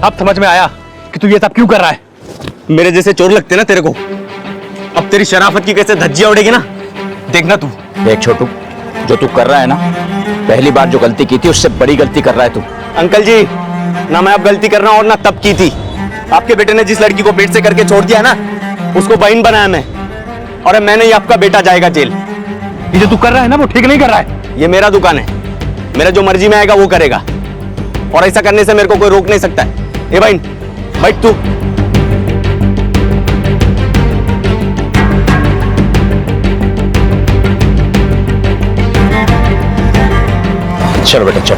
अब समझ में आया कि तू ये सब क्यों कर रहा है। मेरे जैसे चोर लगते ना तेरे को। अब तेरी शराफत की कैसे धज्जियां उड़ेगी ना, देखना तू। देख छोटू, जो तू कर रहा है ना, पहली बार जो गलती की थी उससे बड़ी गलती कर रहा है तू। अंकल जी, ना मैं अब गलती कर रहा हूँ और ना तब की थी। आपके बेटे ने जिस लड़की को पेट से करके छोड़ दिया ना, उसको बहन बनाया मैं, और अब मैंने ही आपका बेटा जाएगा जेल। ये जो तू कर रहा है ना वो ठीक नहीं कर रहा है। ये मेरा दुकान है, मेरा जो मर्जी में आएगा वो करेगा, और ऐसा करने से मेरे को कोई रोक नहीं सकता है। ए बहन, बैठ तू। चलो बेटा चल।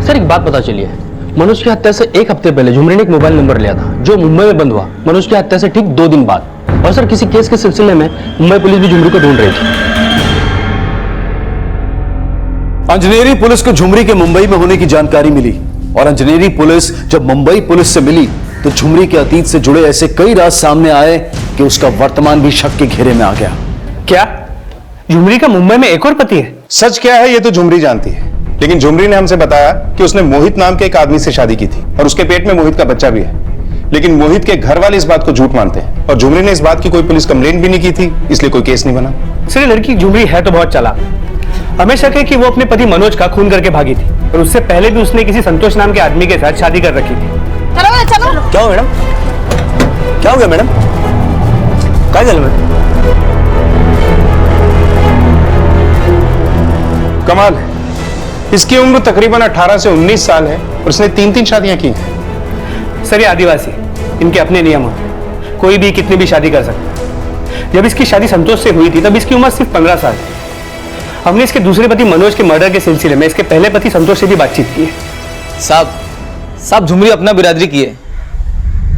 सर एक बात पता चली है, मनोज की हत्या से एक हफ्ते पहले झुमरी ने एक मोबाइल नंबर लिया था जो मुंबई में बंद हुआ मनोज की हत्या से ठीक 2 दिन बाद। और सर किसी केस के सिलसिले में मुंबई पुलिस भी झुमरी को ढूंढ रही थी। अंजनेरी पुलिस को झुमरी के मुंबई में होने की जानकारी मिली, और अंजनेरी पुलिस जब मुंबई पुलिस से मिली तो झुमरी के अतीत से जुड़े ऐसे कई राज सामने आए कि उसका वर्तमान भी शक के घेरे में आ गया। क्या झुमरी का मुंबई में एक और पति है? सच क्या है ये तो झुमरी जानती है, लेकिन झुमरी ने हमसे बताया कि उसने मोहित नाम के एक आदमी से शादी की थी और उसके पेट में मोहित का बच्चा भी है। लेकिन मोहित के घर वाले इस बात को झूठ मानते हैं, और झुमरी ने इस बात की कोई पुलिस कंप्लेंट भी नहीं की थी, इसलिए कोई केस नहीं बना। सर लड़की झुमरी है तो बहुत चालाक। हमें शक है कि वो अपने पति मनोज का खून करके भागी थी, और उससे पहले भी उसने किसी संतोष नाम के आदमी के साथ शादी कर रखी थी। चलो चलो। क्या हो मैडम, क्या हो गया मैडम? क्या चल रहा है? कमाल है, इसकी उम्र तकरीबन 18 से 19 साल है और उसने 3-3 शादियां की हैं। सर ये आदिवासी, इनके अपने नियम होते हैं, कोई भी कितनी भी शादी कर सकता है। जब इसकी शादी संतोष से हुई थी तब इसकी उम्र सिर्फ 15 साल थी। हमने इसके दूसरे पति मनोज के मर्डर के सिलसिले में इसके पहले पति संतोष से भी बातचीत की है। साहब झुमरी अपना बिरादरी की है,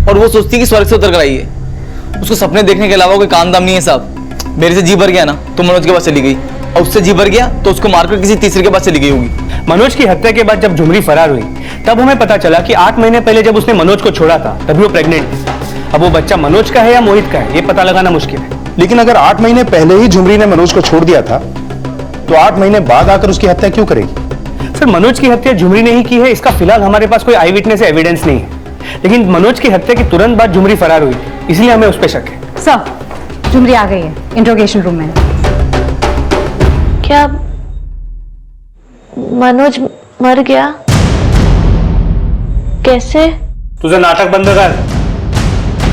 और वो सोचती है कि स्वर्ग से उतर कर आई है। उसको सपने देखने के अलावा कोई काम दाम नहीं है साहब। मेरे से जी भर गया ना तो मनोज के पास चली गई, और उससे जी भर गया तो उसको मारकर किसी तीसरे के पास चली गई होगी। मनोज की हत्या के बाद जब झुमरी फरार हुई तब हमें पता चला कि 8 महीने पहले जब उसने मनोज को छोड़ा था तभी वो प्रेग्नेंट थी। अब वो बच्चा मनोज का है या मोहित का है ये पता लगाना मुश्किल है। लेकिन अगर 8 महीने पहले ही झुमरी ने मनोज को छोड़ दिया था तो 8 महीने बाद आकर उसकी हत्या क्यों करेगी? सर मनोज की हत्या झुमरी ने ही की है, इसका फिलहाल हमारे पास कोई आई विटनेस एविडेंस नहीं है, लेकिन मनोज की हत्या के तुरंत बाद झुमरी फरार हुई इसलिए हमें उस पर शक है। सर झुमरी आ गई है इंट्रोगेशन रूम में। क्या मनोज मर गया? कैसे? तुझे नाटक बंद कर,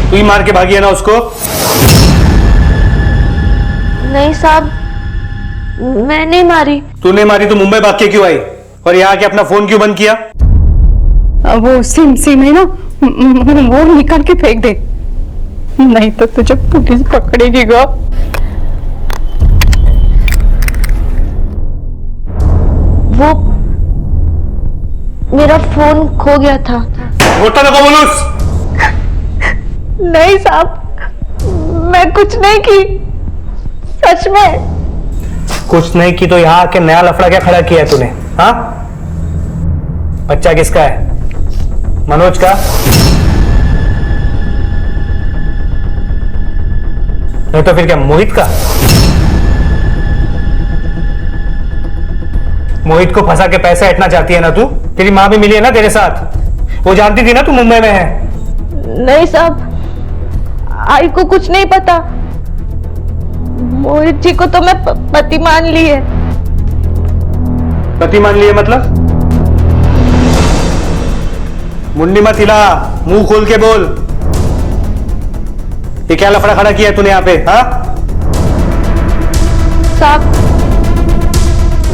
तू ही मार के भागी है ना उसको? नहीं साहब, मैं नहीं मारी। तूने मारी तो मुंबई भाग के क्यों आई, और यहाँ आके अपना फोन क्यों बंद किया? वो सिम है ना, वो निकाल के फेंक दे, नहीं तो तुझे पुलिस पकड़ेगी गा। वो मेरा फोन खो गया था। होता ना मनोज। नहीं साहब, मैं कुछ नहीं की, सच में कुछ नहीं की तो यहाँ आके नया लफड़ा क्या खड़ा किया है तूने? हाँ, बच्चा किसका है? मनोज का? नहीं तो फिर क्या मोहित का? मोहित को फंसा के पैसे हटना चाहती है ना तू? तेरी माँ भी मिली है ना तेरे साथ, वो जानती थी ना तू मुंबई में है। नहीं साहब, आई को कुछ नहीं पता। मोहित जी को तो मैं पति मान ली है। पति मान लिए मतलब? मुंडी मत हिला, मुंह खोल के बोल। ये क्या लफड़ा खड़ा किया है तूने यहाँ पे? हाँ साहब,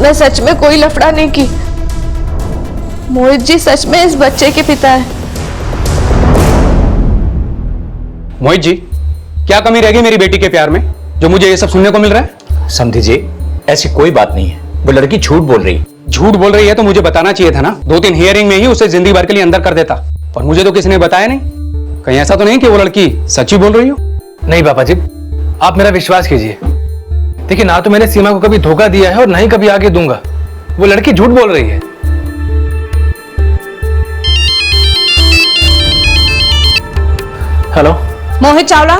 मैं सच में कोई लफड़ा नहीं की। मोहित जी सच में इस बच्चे के पिता है। मोहित जी, क्या कमी रह गई मेरी बेटी के प्यार में जो मुझे ये सब सुनने को मिल रहा है? समझी जी, ऐसी कोई बात नहीं है, वो लड़की झूठ बोल रही है। झूठ बोल रही है तो मुझे बताना चाहिए था ना, 2-3 हियरिंग में ही उसे जिंदगी भर के लिए अंदर कर देता, और मुझे तो किसी ने बताया नहीं। कहीं ऐसा तो नहीं कि वो लड़की सच्ची बोल रही हो? नहीं पापा जी, आप मेरा विश्वास कीजिए। देखिए, ना तो मैंने सीमा को कभी धोखा दिया है और ना ही कभी आगे दूंगा। वो लड़की झूठ बोल रही है। Hello, Mohit Chawla,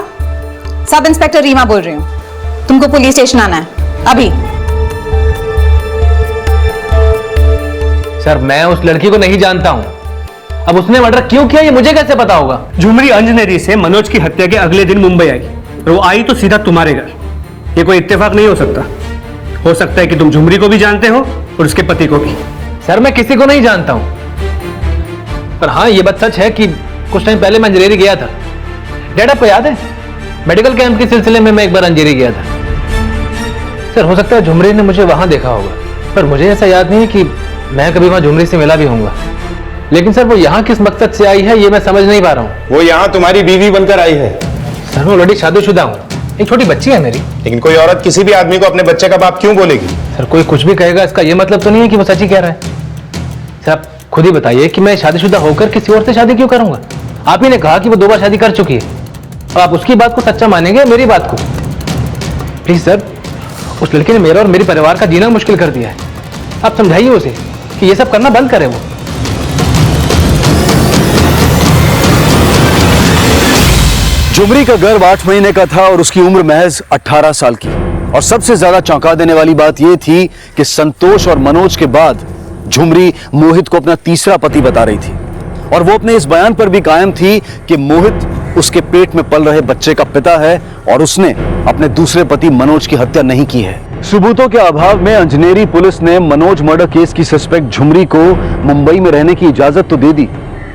sub inspector Reema बोल रही हूँ। तुमको पुलिस स्टेशन आना है अभी। सर मैं उस लड़की को नहीं जानता हूँ। अब उसने मर्डर क्यों किया ये मुझे कैसे पता होगा? झुमरी अंजनेरी से मनोज की हत्या के अगले दिन मुंबई आई और वो आई तो सीधा तुम्हारे घर। ये कोई इत्तेफाक नहीं हो सकता। हो सकता है कि तुम झुमरी को भी जानते हो और उसके पति को भी। सर मैं किसी को नहीं जानता हूँ, पर हाँ ये बात सच है कि कुछ टाइम पहले मैं अंजनेरी गया था। डैड आपको याद है, मेडिकल कैंप के सिलसिले में मैं एक बार अंजनेरी गया था। सर हो सकता है झुमरी ने मुझे वहां देखा होगा, पर मुझे ऐसा याद नहीं कि मैं कभी वहां झुमरी से मिला भी होऊंगा। लेकिन सर वो यहाँ किस मकसद से आई है ये मैं समझ नहीं पा रहा हूँ। वो यहाँ तुम्हारी बीवी बनकर आई है। सर मैं ऑलरेडी शादीशुदा हूँ, एक छोटी बच्ची है मेरी। लेकिन कोई औरत किसी भी आदमी को अपने बच्चे का बाप क्यों बोलेगी? सर कोई कुछ भी कहेगा इसका ये मतलब तो नहीं है कि वो सच ही कह रहा है। सर आप खुद ही बताइए कि मैं शादीशुदा होकर किसी और से शादी क्यों करूंगा? आप ही ने कहा कि वो 2 बार शादी कर चुकी है और आप उसकी बात को सच्चा मानेंगे मेरी बात को? प्लीज सर, उस लड़के ने मेरा और मेरे परिवार का जीना मुश्किल कर दिया है। आप समझाइए उसे कि ये सब करना बंद करे। वो झुमरी का गर्भ 8 महीने का था और उसकी उम्र महज 18 साल की। और सबसे ज्यादा चौंका देने वाली बात यह थी कि संतोष और मनोज के बाद झुमरी मोहित को अपना तीसरा पति बता रही थी और वो अपने इस बयान पर भी कायम थी कि मोहित उसके पेट में पल रहे बच्चे का पिता है और उसने अपने दूसरे पति मनोज की हत्या नहीं की है। सबूतों के अभाव में अंजनेरी पुलिस ने मनोज मर्डर केस की सस्पेक्ट झुमरी को मुंबई में रहने की इजाजत तो दे दी,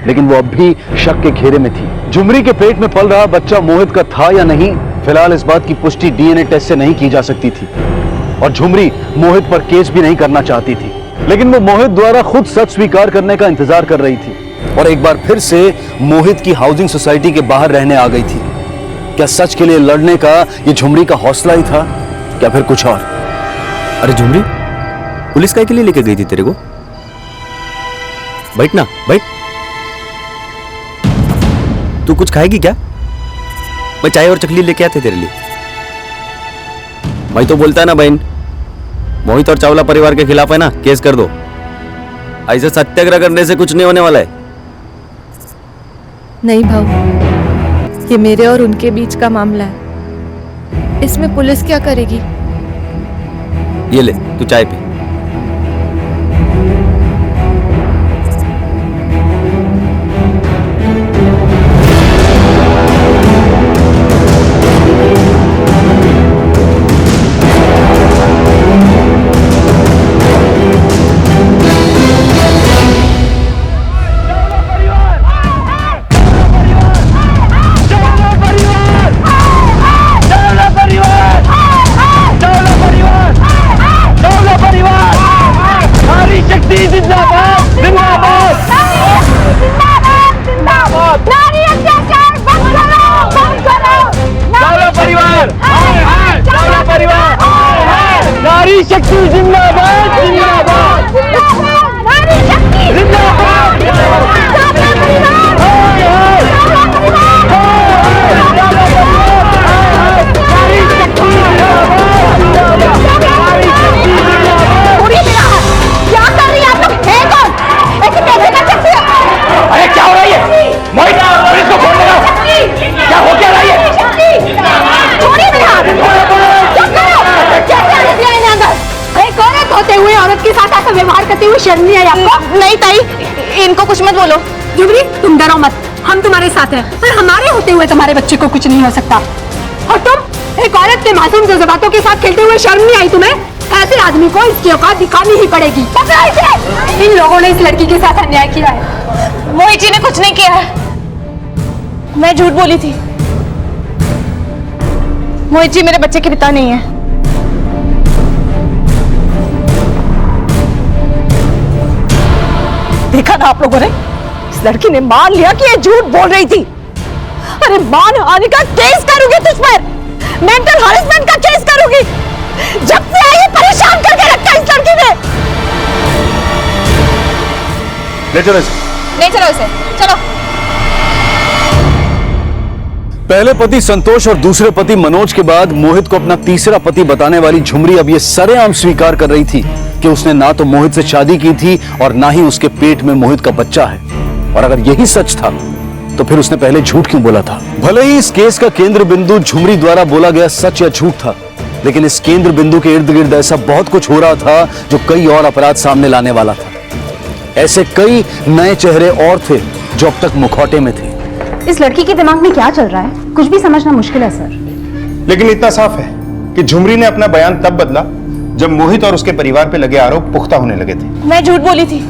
लेकिन वो अब भी शक के घेरे में थी। झुमरी के पेट में पल रहा बच्चा मोहित का था या नहीं, फिलहाल इस बात की पुष्टि डीएनए टेस्ट से नहीं की जा सकती थी और झुमरी मोहित पर केस भी नहीं करना चाहती थी। लेकिन वो मोहित द्वारा खुद सच स्वीकार करने का इंतजार कर रही थी और एक बार फिर से मोहित की हाउसिंग सोसाइटी के बाहर रहने आ गई थी। क्या सच के लिए लड़ने का ये झुमरी का हौसला ही था, क्या फिर कुछ और? अरे झुमरी, पुलिस काय के लिए लेके गई थी तेरे को? बैठ ना, बैठ। तू कुछ खाएगी क्या? मैं चाय और चकली लेके आते तेरे लिए। भाई तो बोलता है ना बहन, मोहित और चावला परिवार के खिलाफ है ना, केस कर दो। ऐसे सत्याग्रह करने से कुछ नहीं होने वाला है। नहीं भाऊ, ये मेरे और उनके बीच का मामला है। इसमें पुलिस क्या करेगी? ये ले, तू चाय पी। शर्म नहीं आई आपको? नहीं ताई, इनको कुछ मत बोलो। झुमरी तुम डरो मत, हम तुम्हारे साथ हैं और हमारे होते हुए तुम्हारे बच्चे को कुछ नहीं हो सकता। और तुम एक औरत के मासूम जज्बातों के साथ खेलते हुए शर्म नहीं आई तुम्हें? ऐसे आदमी को इसकी औकात दिखानी ही पड़ेगी। इन लोगों ने इस लड़की के साथ अन्याय किया है। मोहित जी ने कुछ नहीं किया है, मैं झूठ बोली थी। मोहित जी मेरे बच्चे के पिता नहीं है। देखा ना आप लोगों ने, इस लड़की ने मान लिया कि ये झूठ बोल रही थी। अरे मानहानि का केस करूंगी तुझ पर, मेंटल हरेसमेंट का केस करूंगी। जब से आई परेशान करके रखा इस लड़की ने। ले चलो इसे। नहीं चलो इसे, चलो। पहले पति संतोष और दूसरे पति मनोज के बाद मोहित को अपना तीसरा पति बताने वाली झुमरी अब यह सरेआम स्वीकार कर रही थी कि उसने ना तो मोहित से शादी की थी और ना ही उसके पेट में मोहित का बच्चा है। और अगर यही सच था तो फिर उसने पहले झूठ क्यों बोला था? भले ही इस केस का केंद्र बिंदु झुमरी द्वारा बोला गया सच या झूठ था, लेकिन इस केंद्र बिंदु के इर्द गिर्द ऐसा बहुत कुछ हो रहा था जो कई और अपराध सामने लाने वाला था। ऐसे कई नए चेहरे और थे जो अब तक मुखौटे में थे। इस लड़की के दिमाग में क्या चल रहा है, कुछ भी समझना मुश्किल है सर। लेकिन इतना साफ है कि झुमरी ने अपना बयान तब बदला जब मोहित और उसके परिवार पे लगे आरोप पुख्ता होने लगे थे। मैं झूठ बोली थी।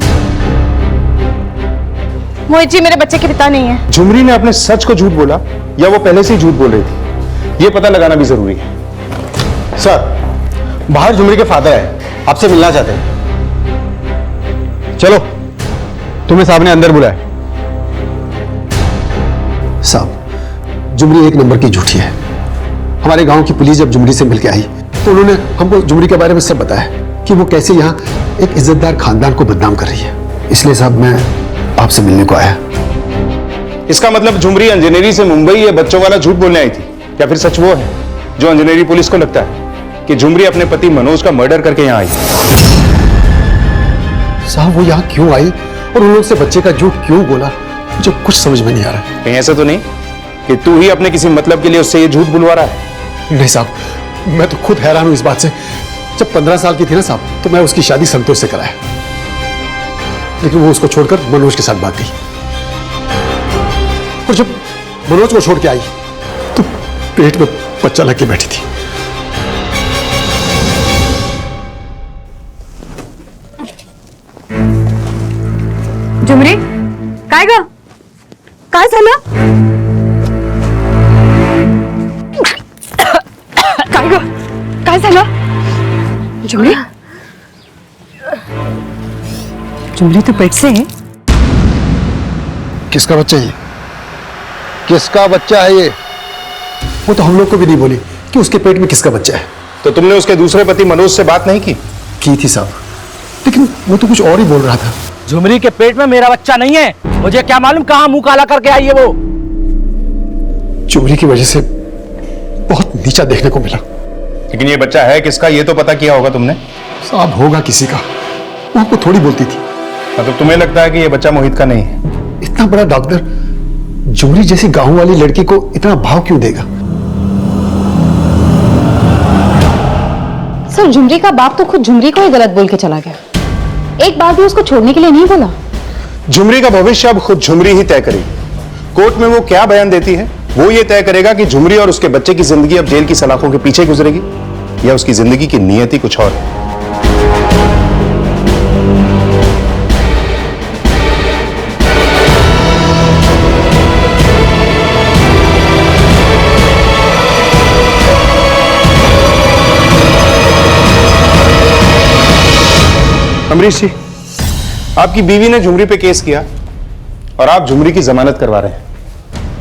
मोहित जी मेरे बच्चे के पिता नहीं है। झुमरी ने अपने सच को झूठ बोला या वो पहले से ही झूठ बोल रही थी, ये पता लगाना भी जरूरी है। सर, बाहर झुमरी के फादर है, आपसे मिलना चाहते हैं। चलो, तुम्हें साहब ने अंदर बुलाया। साहब, झुमरी एक नंबर की झूठी है। हमारे गांव की पुलिस जब झुमरी से मिलकर आई तो उन्होंने हमको झुमरी के बारे में सब बताया कि वो कैसे यहाँ एक इज्जतदार खानदान को बदनाम कर रही है। इसलिए साहब मैं आपसे मिलने को आया। इसका मतलब झुमरी इंजीनियरिंग से मुंबई ये बच्चों वाला झूठ बोलने आई थी, या फिर सच वो है जो इंजीनियरिंग पुलिस को लगता है कि झुमरी अपने पति मनोज का मर्डर करके यहाँ आई? साहब, वो यहाँ क्यों आई और उन लोग से बच्चे का झूठ क्यों बोला, मुझे कुछ समझ में नहीं आ रहा। कहीं ऐसा तो नहीं कि तू ही अपने किसी मतलब के लिए उससे ये झूठ बुलवा रहा है? नहीं साहब, मैं तो खुद हैरान हूं इस बात से। जब 15 साल की थी ना साहब, तो मैं उसकी शादी संतोष से कराया, लेकिन वो उसको छोड़कर मनोज के साथ भाग गई। और जब मनोज को छोड़ के आई तो पेट में बच्चा लग के बैठी थी। झुमरी, काय ग? काय झालं? काय ग? काय झालं? झुमरी, झुमरी तो पेट से है। किसका बच्चा है ये? किसका बच्चा है ये? वो तो हम लोग को भी नहीं बोली कि उसके पेट में किसका बच्चा है। तो तुमने उसके दूसरे पति मनोज से बात नहीं की? की थी साहब, लेकिन वो तो कुछ और ही बोल रहा था। झुमरी के पेट में मेरा बच्चा नहीं है, मुझे क्या मालूम कहां मुंह काला करके आई है वो। झुमरी की वजह से बहुत नीचा देखने को मिला। लेकिन ये बच्चा है किसका, ये तो पता किया होगा तुमने? साहब, होगा किसी का, वो आपको थोड़ी बोलती थी। मतलब तुम्हें लगता है कि ये बच्चा मोहित का नहीं है? इतना बड़ा डॉक्टर झुमरी जैसी गांव वाली लड़की को इतना भाव क्यों देगा? सर, झुमरी का बाप तो खुद झुमरी को ही गलत बोल के चला गया, एक बार भी उसको छोड़ने के लिए नहीं बोला। झुमरी का भविष्य अब खुद झुमरी ही तय करेगी। कोर्ट में वो क्या बयान देती है वो ये तय करेगा कि झुमरी और उसके बच्चे की जिंदगी अब जेल की सलाखों के पीछे गुजरेगी या उसकी जिंदगी की नियति कुछ और है। अमरीश जी, आपकी बीवी ने झुमरी पे केस किया और आप झुमरी की जमानत करवा रहे हैं,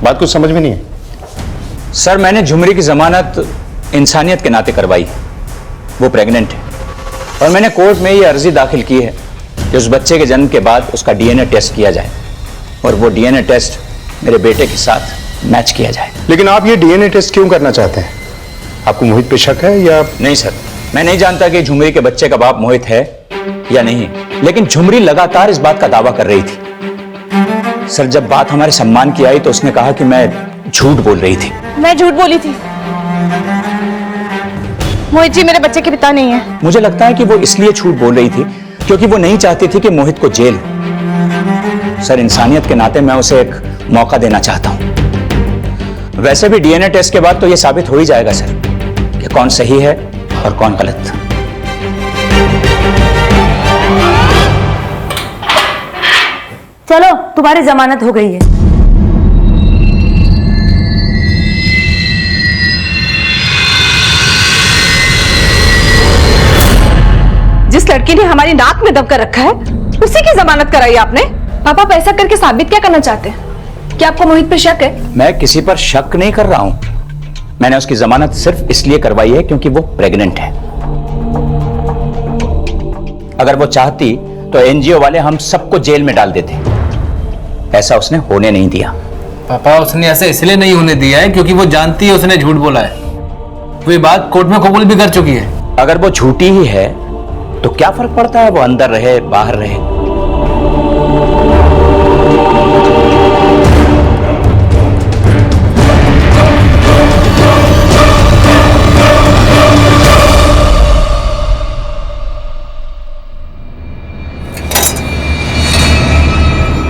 बात कुछ समझ में नहीं है। सर, मैंने झुमरी की जमानत इंसानियत के नाते करवाई। वो प्रेग्नेंट है और मैंने कोर्ट में ये अर्जी दाखिल की है कि उस बच्चे के जन्म के बाद उसका डीएनए टेस्ट किया जाए और वो डीएनए टेस्ट मेरे बेटे के साथ मैच किया जाए। लेकिन आप ये डीएनए टेस्ट क्यों करना चाहते हैं? आपको मोहित पे शक है या? नहीं सर, मैं नहीं जानता कि झुमरी के बच्चे का बाप मोहित है या नहीं, लेकिन झुमरी लगातार इस बात का दावा कर रही थी। सर, जब बात हमारे सम्मान की आई तो उसने कहा कि मैं झूठ बोल रही थी। मैं झूठ बोली थी। मोहित जी मेरे बच्चे के पिता नहीं है। मुझे लगता है कि वो इसलिए झूठ बोल रही थी क्योंकि वो नहीं चाहती थी कि मोहित को जेल हो। सर, इंसानियत के नाते मैं उसे एक मौका देना चाहता हूं। वैसे भी डीएनए टेस्ट के बाद तो यह साबित हो ही जाएगा सर कि कौन सही है और कौन गलत। चलो, तुम्हारी जमानत हो गई है। जिस लड़की ने हमारी नाक में दब कर रखा है उसी की जमानत कराई आपने। पापा, आप ऐसा करके साबित क्या करना चाहते हैं? क्या आपको मोहित पर शक है? मैं किसी पर शक नहीं कर रहा हूं, मैंने उसकी जमानत सिर्फ इसलिए करवाई है क्योंकि वो प्रेग्नेंट है। अगर वो चाहती तो एनजीओ वाले हम सबको जेल में डाल देते, ऐसा उसने होने नहीं दिया। पापा, उसने ऐसे इसलिए नहीं होने दिया है क्योंकि वो जानती है उसने झूठ बोला है। वो ये बात कोर्ट में कबूल भी कर चुकी है। अगर वो झूठी ही है तो क्या फर्क पड़ता है वो अंदर रहे बाहर रहे।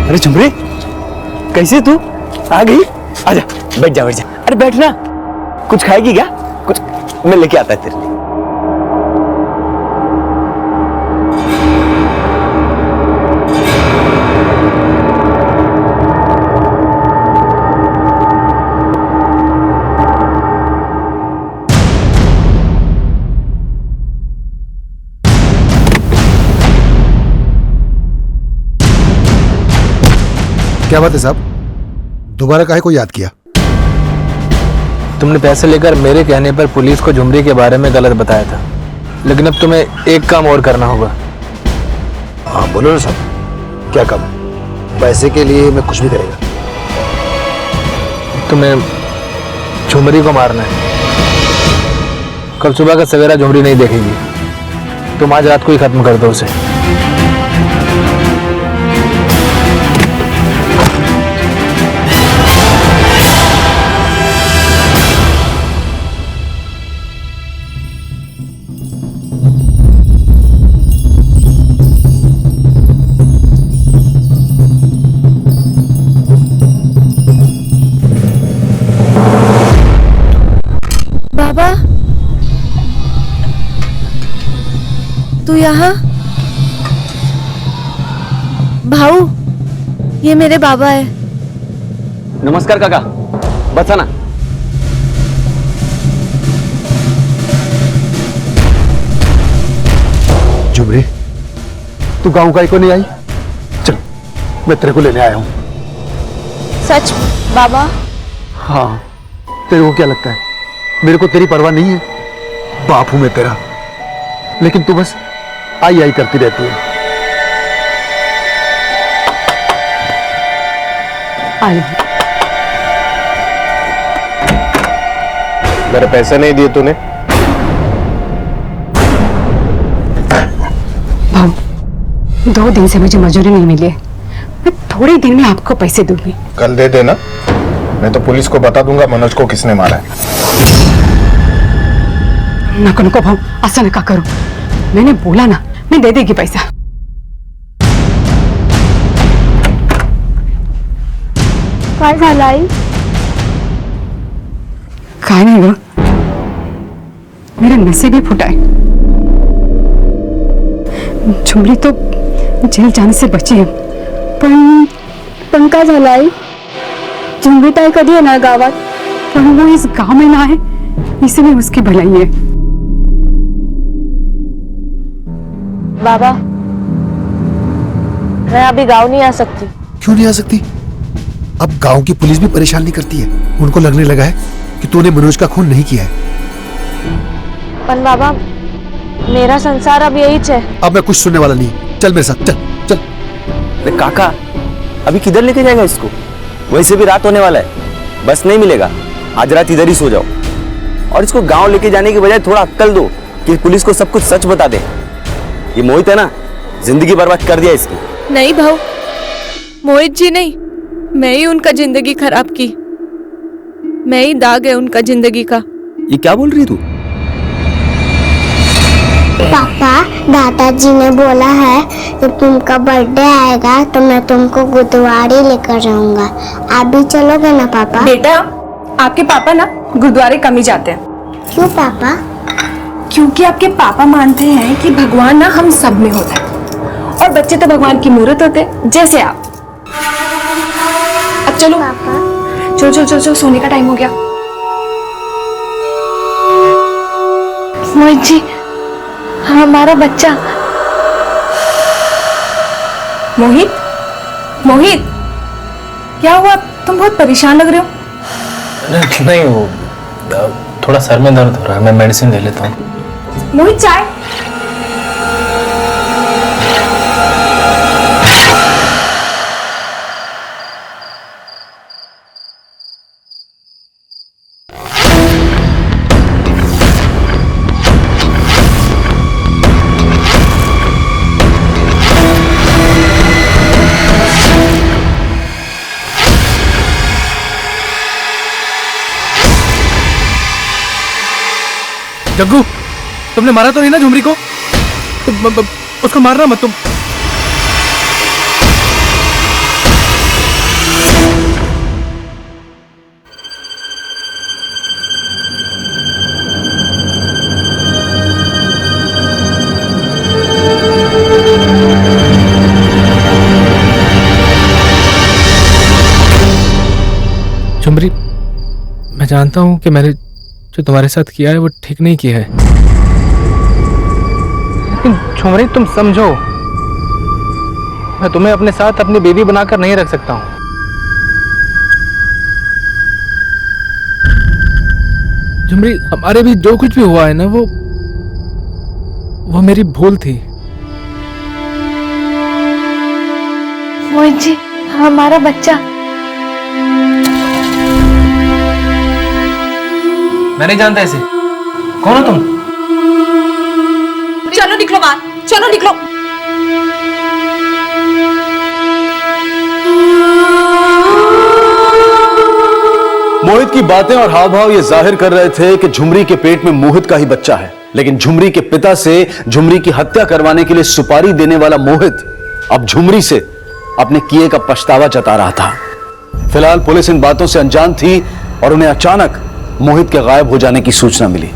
अरे झुमरी, कैसे तू आ गई? आजा, बैठ जा बैठ जा। अरे बैठ ना, कुछ खाएगी क्या? कुछ मैं लेके आता है तेरे लिए। क्या बात है साहब, दोबारा काहे को याद किया? तुमने पैसे लेकर मेरे कहने पर पुलिस को झुमरी के बारे में गलत बताया था, लेकिन अब तुम्हें एक काम और करना होगा। हाँ बोलो ना साहब, क्या काम? पैसे के लिए मैं कुछ भी करेगा। तुम्हें झुमरी को मारना है। कल सुबह का सवेरा झुमरी नहीं देखेगी, तुम आज रात को ही खत्म कर दो उसे। बाबा, तू यहाँ? भाऊ, ये मेरे बाबा है। नमस्कार काका, बसा ना। झुमरी, तू गांव का ही को नहीं आई? चल, मैं तेरे को लेने आया हूं। सच बाबा? हाँ, तेरे को क्या लगता है मेरे को तेरी परवाह नहीं है? बाप हूं मैं तेरा, लेकिन तू बस आई आई करती रहती है। मेरे पैसे नहीं दिए तूने? भाऊ, 2 दिन से मुझे मजदूरी नहीं मिली है, मैं थोड़े दिन में आपको पैसे दूंगी। कल दे देना, मैं तो पुलिस को बता दूंगा मनोज को किसने मारा है। नको नको भाऊ, असं नका करो, मैंने बोला ना, मैं दे देगी पैसा। काय झालं आई? काय नाही ग, मेरे नशे भी फुटा है। झुमरी तो जेल जाने से बची है, पण काय झालं आई? झुमरी ताई कधी येणार गावात? पण वो इस गांव में ना है, इसलिए उसकी भलाई है। बाबा, मैं अभी गांव नहीं आ सकती। क्यों नहीं आ सकती? अब गांव की पुलिस भी परेशान नहीं करती है, उनको लगने लगा है कि तूने मनोज का खून नहीं किया है। पर बाबा, मेरा संसार अब यही है। अब मैं कुछ सुनने वाला नहीं, चल मेरे साथ, चल चल। अरे काका, अभी किधर लेके जाएगा इसको? वैसे भी रात होने वाला है, बस नहीं मिलेगा। आज रात इधर ही सो जाओ, और इसको गांव लेके जाने की बजाय थोड़ा अक्कल दो कि पुलिस को सब कुछ सच बता दे। ये मोहित है ना, जिंदगी बर्बाद कर दिया इसकी। नहीं भाऊ, मोहित जी नहीं, मैं ही उनका जिंदगी खराब की। मैं ही दाग है उनका जिंदगी का। ये क्या बोल रही तू? पापा, दादाजी ने बोला है कि तुमका बर्थडे आएगा तो मैं तुमको गुरुद्वारे लेकर जाऊंगा। आप भी चलोगे ना पापा? बेटा, आपके पापा ना गुरुद्वारे कम ही जाते हैं। क्यों पापा? क्योंकि आपके पापा मानते हैं कि भगवान ना हम सब में होता है, और बच्चे तो भगवान की मूर्त होते हैं, जैसे आप। अब चलो पापा, चलो चलो चलो चलो, सोने का टाइम हो गया। मोहित जी, हमारा बच्चा। मोहित, मोहित, क्या हुआ? तुम बहुत परेशान लग रहे हो। नहीं, वो थोड़ा सर में दर्द हो रहा है, मैं मेडिसिन ले लेता हूँ। मोहित, चाय। जग्गू, तुमने मारा तो नहीं ना झुमरी को? उसको मारना मत तुम। झुमरी, मैं जानता हूं कि मैंने जो तुम्हारे साथ किया है वो ठीक नहीं किया है, लेकिन झुमरी तुम समझो, मैं तुम्हें अपने साथ अपनी बेबी बनाकर नहीं रख सकता हूं। झुमरी, हमारे भी जो कुछ भी हुआ है ना, वो मेरी भूल थी। मोहित जी, हमारा बच्चा। मैं नहीं जानता ऐसे। कौन हो तुम? चलो निकलो बाहर, चलो निकलो। मोहित की बातें और हाव भाव ये जाहिर कर रहे थे कि झुमरी के पेट में मोहित का ही बच्चा है, लेकिन झुमरी के पिता से झुमरी की हत्या करवाने के लिए सुपारी देने वाला मोहित अब झुमरी से अपने किए का पछतावा जता रहा था। फिलहाल पुलिस इन बातों से अनजान थी और उन्हें अचानक मोहित के गायब हो जाने की सूचना मिली।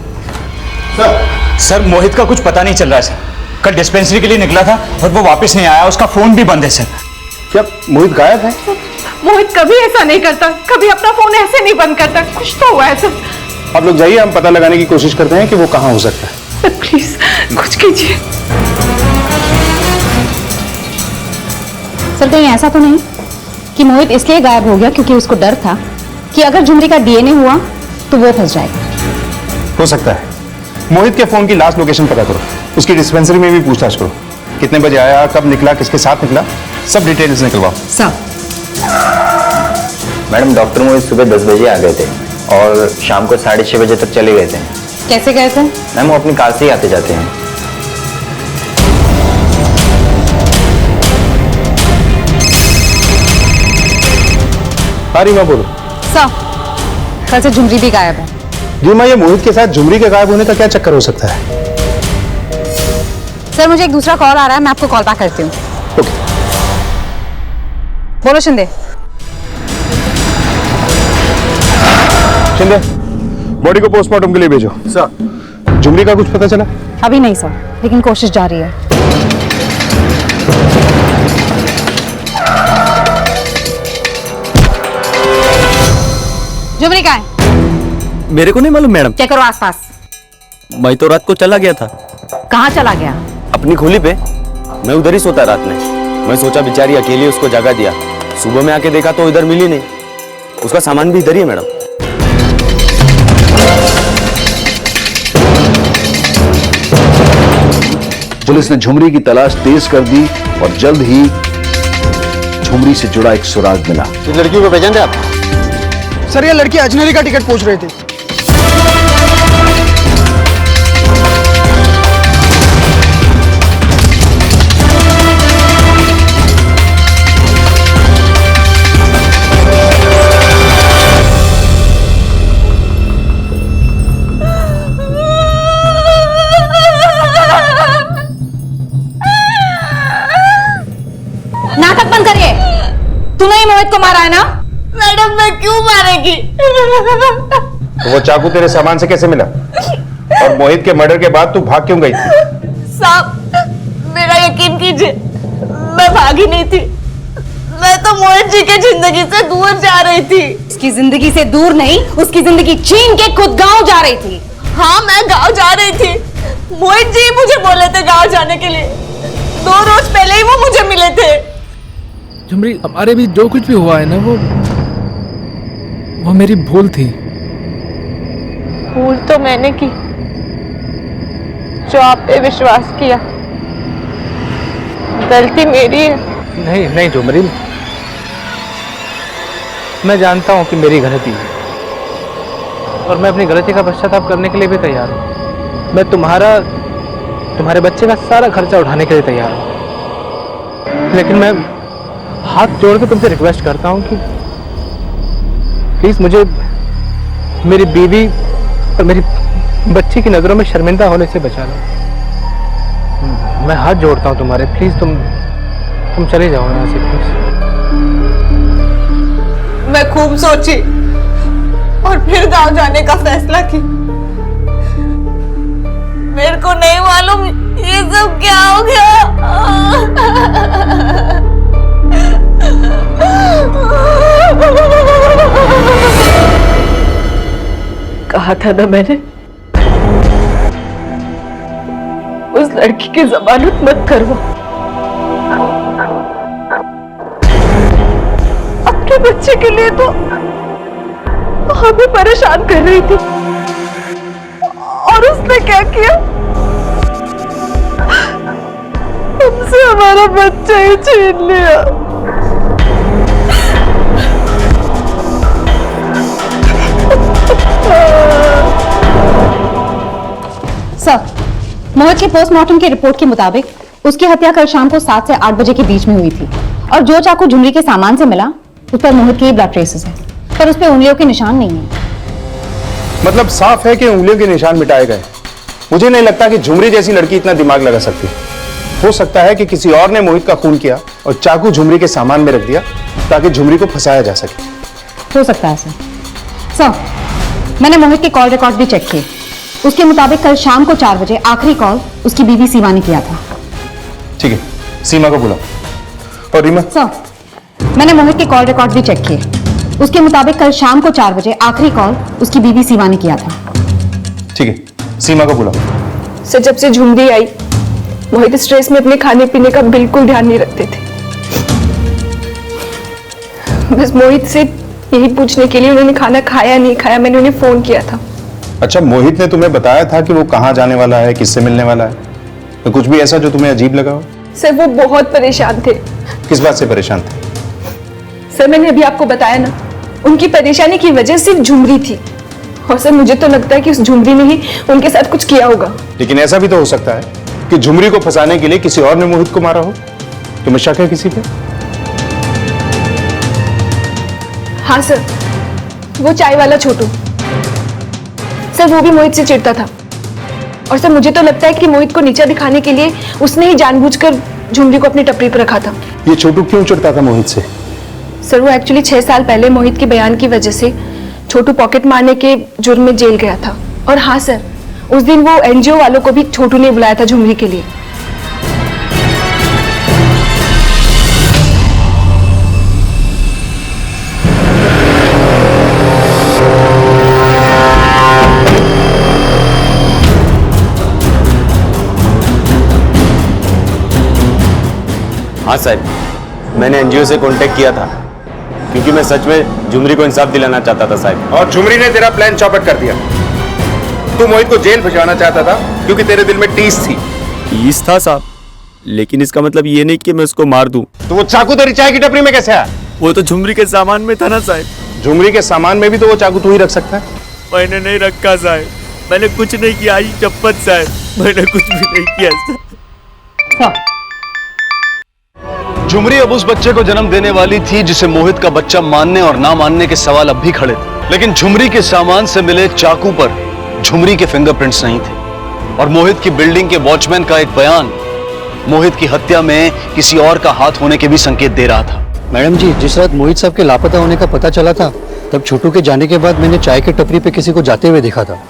सर, मोहित का कुछ पता नहीं चल रहा है सर। कल डिस्पेंसरी के लिए निकला था और वो वापस नहीं आया, उसका फोन भी बंद है सर। क्या मोहित गायब है? मोहित कभी ऐसा नहीं करता, कभी अपना फोन ऐसे नहीं बंद करता। कुछ तो हुआ है सर। आप लोग जाइए, हम पता लगाने की कोशिश करते हैं कि वो कहाँ हो सकता है। सर प्लीज कुछ कीजिए। सर कहीं ऐसा तो नहीं कि मोहित इसलिए गायब हो गया क्योंकि उसको डर था कि अगर झुमरी का डीएनए हुआ तो वो फंस जाएगा? हो सकता है। मोहित के फोन की लास्ट लोकेशन पता करो, उसकी डिस्पेंसरी में भी पूछताछ करो, कितने बजे आया, कब निकला, किसके साथ निकला, सब डिटेल्स निकलवाओ। सब। मैडम, डॉक्टर मोहित सुबह 10 बजे आ गए थे और शाम को 6:30 बजे तक चले गए थे। कैसे गए थे? मैम, वो अपनी कार से ही आते जाते हैं। अरे माँ बोलो। सर, कल से झुमरी भी गायब है। जी माँ, ये मोहित के साथ झुमरी के गायब होने का क्या चक्कर हो सकता है? सर मुझे एक दूसरा कॉल आ रहा है, मैं आपको कॉल बैक करती हूँ। बोलो शिंदे। शिंदे, बॉडी को पोस्टमार्टम के लिए भेजो। सर, झुमरी का कुछ पता चला? अभी नहीं सर, लेकिन कोशिश जारी है। झुमरी कहाँ है? मेरे को नहीं मालूम मैडम। चेक करो आसपास। मैं तो रात को चला गया था। कहाँ चला गया? अपनी खोली पे। मैं उधर ही सोता रात में। मैं सोचा बेचारी अकेली, उसको जगा दिया। सुबह में आके देखा तो इधर मिली नहीं। उसका सामान भी इधर ही है मैडम। पुलिस ने झुमरी की तलाश तेज कर दी और जल्द ही झुमरी से जुड़ा एक सुराग मिला। इस लड़की को पहचानते आप? सर, ये लड़की अजनेरी का टिकट पूछ रही थी। नाटक बंद करिए। तूने ही मोहित को मारा है ना? मैडम, मैं क्यों मारेगी? तो वो चाकू तेरे सामान से कैसे मिला? और मोहित के मर्डर के बाद तू भाग क्यों गई थी? साहब, मेरा यकीन कीजिए, मैं भागी नहीं थी। मैं तो मोहित जी की जिंदगी से दूर जा रही थी। उसकी जिंदगी से दूर नहीं, उसकी जिंदगी छीन के खुद गांव जा रही थी। हाँ, मैं गांव जा रही थी। मोहित जी मुझे बोले थे गांव जाने के लिए। 2 रोज पहले ही वो मुझे मिले थे। झुमरी, हमारे भी जो कुछ भी हुआ है ना, वो मेरी भूल थी। भूल तो मैंने की, जो आप पे विश्वास किया। गलती मेरी है। नहीं नहीं झुमरी, मैं जानता हूं कि मेरी गलती है और मैं अपनी गलती का पश्चाताप करने के लिए भी तैयार हूं। मैं तुम्हारे बच्चे का सारा खर्चा उठाने के लिए तैयार हूं, लेकिन मैं हाथ जोड़ के तुमसे रिक्वेस्ट करता हूं कि प्लीज मुझे मेरी बीवी और मेरी बच्ची की नजरों में शर्मिंदा होने से बचा लो। मैं हाथ जोड़ता हूं तुम्हारे, प्लीज तुम चले जाओ यहाँ से प्लीज। मैं खूब सोची और फिर गांव जाने का फैसला की। मेरे को नहीं मालूम ये सब क्या हो गया। कहा था ना मैंने, उस लड़की की जमानत मत करवा। अपने बच्चे के लिए तो हमें परेशान कर रही थी, और उसने क्या किया, हमसे हमारा बच्चा ही छीन लिया। सर, मोहित के पोस्टमार्टम की रिपोर्ट के मुताबिक उसकी हत्या कल शाम को 7 से 8 बजे के बीच में हुई थी, और जो चाकू झुमरी के सामान से मिला उस पर मोहित के ब्लड ट्रेसेस हैं, पर उस पर उंगलियों के निशान नहीं है। मतलब साफ है कि उंगलियों के निशान मिटाए गए। मुझे नहीं लगता कि झुमरी जैसी लड़की इतना दिमाग लगा सकती। हो सकता है कि किसी और ने मोहित का खून किया और चाकू झुमरी के सामान में रख दिया ताकि झुमरी को फंसाया जा सके। हो सकता है सर। सर, मैंने मोहित के कॉल रिकॉर्ड भी चेक किए। उसके मुताबिक कल शाम को 4 बजे आखिरी कॉल उसकी बीवी सीमा ने किया था। ठीक है, सीमा को बुलाओ। और रीमा? सर, मैंने मोहित के कॉल रिकॉर्ड भी चेक किए। उसके मुताबिक कल शाम को 4 बजे आखिरी कॉल उसकी बीवी सीमा ने किया था। ठीक है, सीमा को बुलाओ। सर, जब से झुमरी आई, मोहित स्ट्रेस में अपने खाने पीने का बिल्कुल ध्यान नहीं रखते थे। बस मोहित से यही पूछने के लिए उन्होंने खाना खाया नहीं खाया, मैंने उन्हें फोन किया था। अच्छा, मोहित ने तुम्हें बताया था कि वो कहाँ जाने वाला है, किससे मिलने वाला है? तो कुछ भी ऐसा जो तुम्हें अजीब लगा हो? सर, वो बहुत परेशान थे। किस बात से परेशान थे? सर, मैंने अभी आपको बताया ना, उनकी परेशानी की वजह सिर्फ झुमरी थी। और सर, मुझे तो लगता है कि उस झुमरी ने ही उनके साथ कुछ किया होगा। लेकिन ऐसा भी तो हो सकता है कि झुमरी को फंसाने के लिए किसी और ने मोहित को मारा हो। तुम्हें शक है किसी पे? हाँ सर, वो चाय वाला छोटू सर, वो भी मोहित से चिढ़ता था। और सर, मुझे तो लगता है कि मोहित को नीचा दिखाने के लिए उसने ही जानबूझकर झुमरी को अपनी टपरी पर रखा था। ये छोटू क्यों चिढ़ता था मोहित से? सर, वो एक्चुअली 6 साल पहले मोहित के बयान की वजह से छोटू पॉकेट मारने के जुर्म में जेल गया था। और हाँ सर, उस दिन वो एनजीओ वालों को भी छोटू ने बुलाया था झुमरी के लिए। हाँ साहब, मैंने एनजीओ से कांटेक्ट किया था क्योंकि मैं सच में झुमरी को इंसाफ दिलाना चाहता था साहब। और झुमरी ने तेरा प्लान चौपट कर दिया। तू मोहित को जेल भिजवाना चाहता था क्योंकि तेरे दिल में टीस थी। टीस था साहब, लेकिन इसका मतलब ये नहीं कि मैं उसको मार दूं। तो वो चाकू तेरी चाय की टपरी में कैसे आया? वो तो झुमरी के सामान में था ना साहब। झुमरी के सामान में भी तो वो चाकू तू ही रख सकता है। मैंने नहीं रखा साहब, मैंने कुछ नहीं किया। आई चप्पत साहब, मैंने कुछ भी नहीं किया साहब। झुमरी अब उस बच्चे को जन्म देने वाली थी जिसे मोहित का बच्चा मानने और ना मानने के सवाल अब भी खड़े थे। लेकिन झुमरी के सामान से मिले चाकू पर झुमरी के फिंगरप्रिंट्स नहीं थे, और मोहित की बिल्डिंग के वॉचमैन का एक बयान मोहित की हत्या में किसी और का हाथ होने के भी संकेत दे रहा था। मैडम जी, जिस रात मोहित साहब के लापता होने का पता चला था, तब छोटू के जाने के बाद मैंने चाय के टपरी पे किसी को जाते हुए देखा था।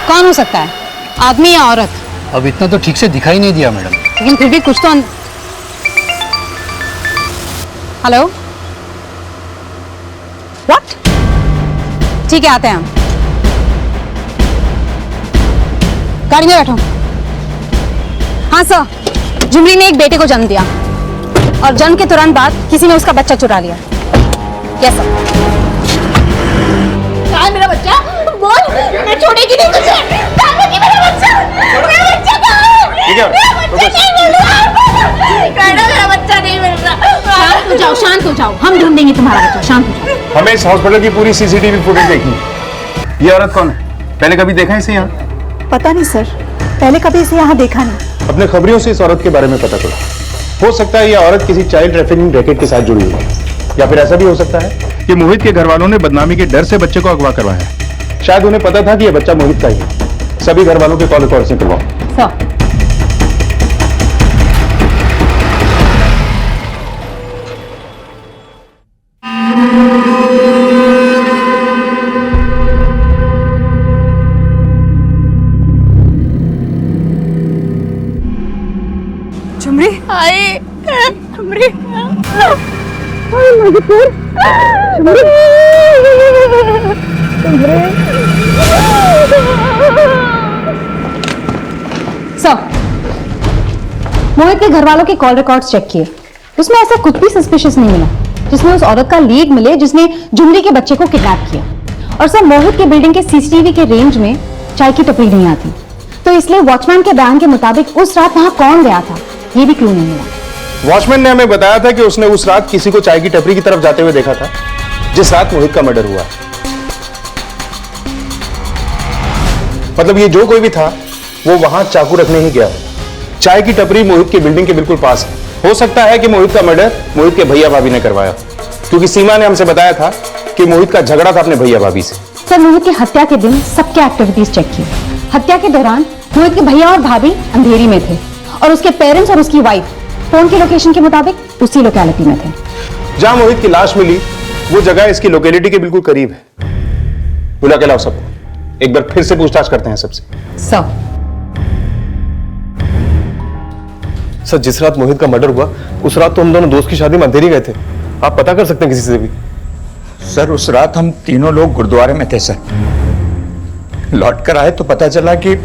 कौन हो सकता है, आदमी या औरत? अब इतना तो ठीक से दिखाई नहीं दिया मैडम। लेकिन फिर भी कुछ तो हेलो, व्हाट? ठीक है, आते हैं हम। गाड़ी में बैठो। हाँ सर, झुमरी ने एक बेटे को जन्म दिया और जन्म के तुरंत बाद किसी ने उसका बच्चा चुरा लिया। Yes sir. कहाँ है मेरा बच्चा? बोल, मैं छोड़ेगी नहीं तुझे। कहाँ है मेरा बच्चा? मेरा बच्चा कहाँ है? मेरा बच्चा नहीं मिल रहा। मेरा बच्चा नहीं मिल रहा। शांत हो जाओ, हम ढूंढ देंगे तुम्हारा बच्चा। शांत हो जाओ। हमें इस हॉस्पिटल की पूरी सीसीटीवी फुटेज देखनी। ये औरत कौन है? पहले कभी देखा है इसे यहाँ? पता नहीं सर, पहले कभी इसे यहाँ देखा नहीं। अपने खबरियों से इस औरत के बारे में पता चला। हो सकता है यह औरत किसी चाइल्ड ट्रैफिकिंग रैकेट के साथ जुड़ी हुई है, या फिर ऐसा भी हो सकता है कि मोहित के घर वालों ने बदनामी के डर से बच्चे को अगवा करवाया। शायद उन्हें पता था कि यह बच्चा मोहित का ही है। सभी घर वालों के कॉल रिकॉर्ड से करवाओ। झुमरी, आई झुमरी, सर, मोहित के घर वालों के कॉल रिकॉर्ड्स चेक किए, उसमें ऐसा कुछ भी सस्पिशियस नहीं मिला जिसमें उस औरत का लीड मिले जिसने झुमरी के बच्चे को किडनैप किया। और सर, मोहित के बिल्डिंग के सीसीटीवी के रेंज में चाय की टपरी नहीं आती, तो इसलिए वॉचमैन के बयान के मुताबिक उस रात वहां कौन गया था ये भी क्लू नहीं मिला। वॉचमैन ने हमें बताया था कि उसने उस रात किसी को चाय की टपरी की तरफ जाते हुए देखा था जिस रात मोहित का मर्डर हुआ। मतलब ये जो कोई भी था वो वहां चाकू रखने ही गया। चाय की टपरी मोहित की बिल्डिंग के बिल्कुल पास है। हो सकता है कि मोहित का मर्डर मोहित के भैया भाभी ने करवाया, क्योंकि सीमा ने हमसे बताया था कि मोहित का झगड़ा था अपने भैया भाभी से। सर, मोहित की हत्या के दिन सबके एक्टिविटीज चेक की। हत्या के दौरान मोहित के भैया और भाभी अंधेरी में थे और उसके पेरेंट्स और उसकी वाइफ फोन की लोकेशन के मुताबिक उसी लोकेलिटी में थे। जहां मोहित की लाश मिली वो जगह इसकी लोकेलिटी के बिल्कुल करीब है। बुला के लाओ सब, एक बार फिर से पूछताछ करते हैं सबसे। सर, जिस रात मोहित का मर्डर हुआ उस रात तो हम दोनों दोस्त की शादी में अंधेरी गए थे। आप पता कर सकते हैं किसी से भी। सर, उस रात हम तीनों लोग गुरुद्वारे में थे सर। लौट कर आए तो पता चला कि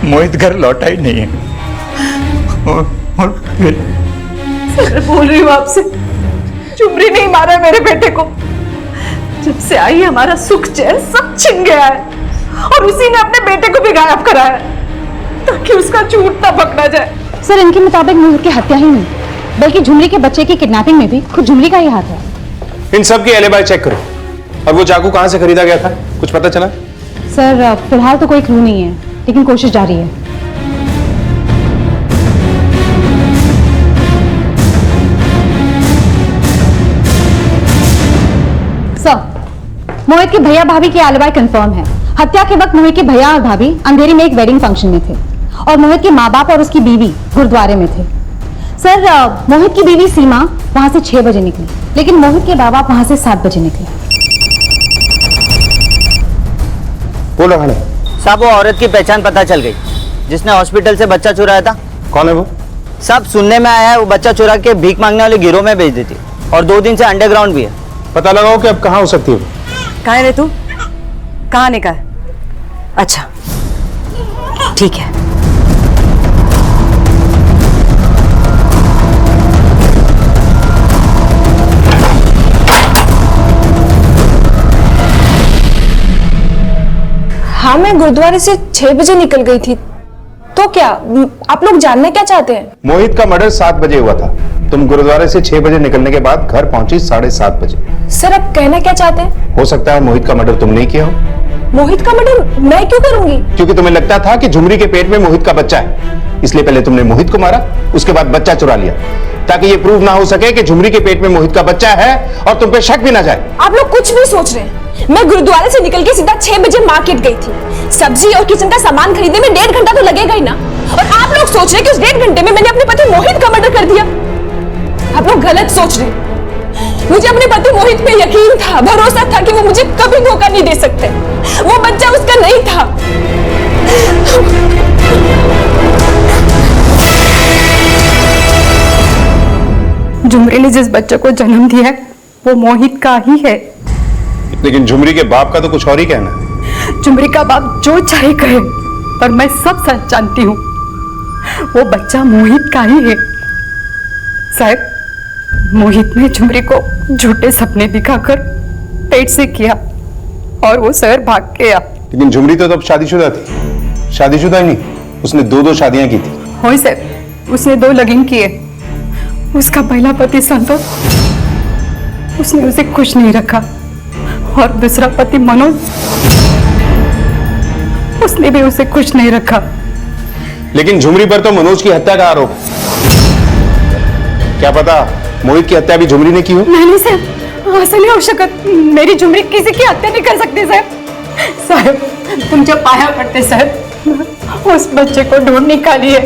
मोहित घर लौटा ही नहीं है। और फिर सर, बोल रही हूँ आपसे, झुमरी नहीं मारा मेरे बेटे को। जब से आई हमारा सुख चैन सब छिन गया है और उसी ने अपने बेटे को भी गायब कराया ताकि उसका झूठ ना पकड़ा जाए। सर, इनके मुताबिक मोहित की हत्या ही नहीं बल्कि झुमरी के बच्चे की किडनैपिंग में भी खुद झुमरी का ही हाथ है। इन सब की एलिबाई चेक करो। और वो चाकू कहां से खरीदा गया था, कुछ पता चला? सर, फिलहाल तो कोई क्लू नहीं है, लेकिन कोशिश जारी है। सर, मोहित के भैया भाभी की एलिबाई कंफर्म है। हत्या के वक्त मोहित के भैया और भाभी अंधेरी में एक वेडिंग फंक्शन में थे और मोहित के माँ बाप और उसकी बीवी गुरुद्वारे में थे। सर, मोहित की बीवी सीमा वहां से 6 बजे निकली, लेकिन मोहित के बाप वहां से 7 बजे निकले। बोलो हने। साहब, वो औरत की पहचान पता चल गई जिसने हॉस्पिटल से बच्चा चुराया था। कौन है वो? साहब, सुनने में आया है वो बच्चा चुरा के भीख मांगने वाले गिरोह में भेज देती और 2 दिन से अंडरग्राउंड भी है। पता लगाओ कि अब कहां हो सकती है। कहाँ है रे तू? कहाँ निकल? अच्छा, ठीक है। हाँ, मैं गुरुद्वारे से 6 बजे निकल गई थी। तो क्या आप लोग जानना क्या चाहते हैं? मोहित का मर्डर 7 बजे हुआ था। तुम गुरुद्वारे से 6 बजे निकलने के बाद घर पहुंची 7:30 बजे। सर, आप कहना क्या चाहते हैं? हो सकता है मोहित का मर्डर तुम नहीं किया हो। मोहित का मर्डर मैं क्यों करूंगी? क्योंकि तुम्हें लगता था कि झुमरी के पेट में मोहित का बच्चा है, इसलिए पहले तुमने मोहित को मारा, उसके बाद बच्चा चुरा लिया, ताकि ये प्रूव ना हो सके कि झुमरी के पेट में मोहित का बच्चा है और तुम पे शक भी ना जाए। आप लोग कुछ भी सोच रहे हैं। मैं गुरुद्वारे से निकल के सीधा 6 बजे मार्केट गई थी। सब्जी और किचन का सामान खरीदने में 1.5 घंटा तो लगेगा ही ना। और आप लोग सोच रहे हैं कि उस 1.5 घंटे में मैंने अपने पति मोहित का मर्डर कर दिया। आप लोग गलत सोच रहे हैं। मुझे अपने पति मोहित पे यकीन था, भरोसा था कि वो मुझे कभी धोखा नहीं दे सकते। वो बच्चा उसका नहीं था। झुमरी ने जिस बच्चे को जन्म दिया है वो मोहित का ही है। लेकिन झुमरी के बाप का तो कुछ और ही कहना है। झुमरी का बाप जो चाहे कहे, पर मैं सब सच जानती हूँ। वो बच्चा मोहित का ही है। साहब, मोहित ने झुमरी को झूठे सपने दिखाकर पेट से किया और वो शहर भाग गया। लेकिन झुमरी तो तब शादीशुदा थी। शादीशुदा नहीं, उसने 2 शादियां की थी। हो सर, उसने 2 लगन किए। उसका पहला पति संतोष, उसने उसे खुश नहीं रखा, और दूसरा पति मनोज, उसने भी उसे खुश नहीं रखा। लेकिन झुमरी पर तो मनोज की हत्या का आरोप। क्या पता मोहित की हत्या भी झुमरी ने की हो। नहीं सर, ऐसा नहीं हो सकत। मेरी झुमरी किसी की हत्या नहीं कर सकती सर। साहब, तुम जब पाया पड़ते सर, उस बच्चे को ढूंढ निकालिए।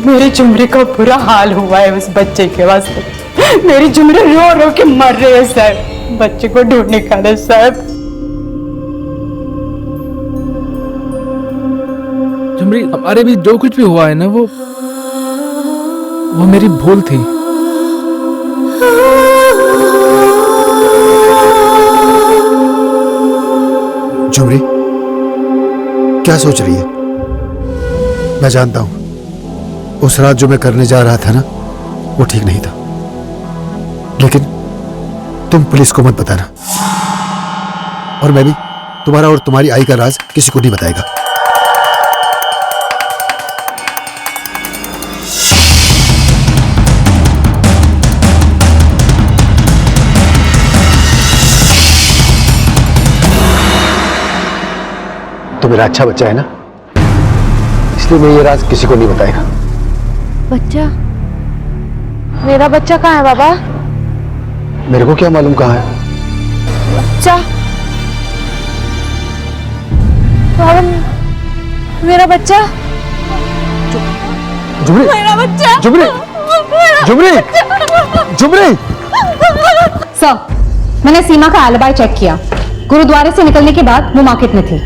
मेरी झुमरी को बुरा हाल हुआ है उस बच्चे के वास्ते। मेरी झुमरी रो रो के मर रही है सर। बच्चे को ढूंढ निकाले साहब। झुमरी, हमारे भी जो कुछ भी हुआ है ना, वो मेरी भूल थी। क्या सोच रही है? मैं जानता हूं उस रात जो मैं करने जा रहा था ना, वो ठीक नहीं था, लेकिन तुम पुलिस को मत बताना, और मैं भी तुम्हारा और तुम्हारी आई का राज किसी को नहीं बताएगा। तो मेरा अच्छा बच्चा है ना, इसलिए मैं ये राज किसी को नहीं बताएगा। बच्चा? मेरा बच्चा कहाँ है बाबा? मेरे को क्या मालूम कहाँ है। बच्चा? बाबा, मेरा बच्चा? जुमरी, मेरा बच्चा? जुमरी, जुमरी, जुमरी। सर, मैंने सीमा का एलिबाई चेक किया। गुरुद्वारे से निकलने के बाद वो मार्केट में थी।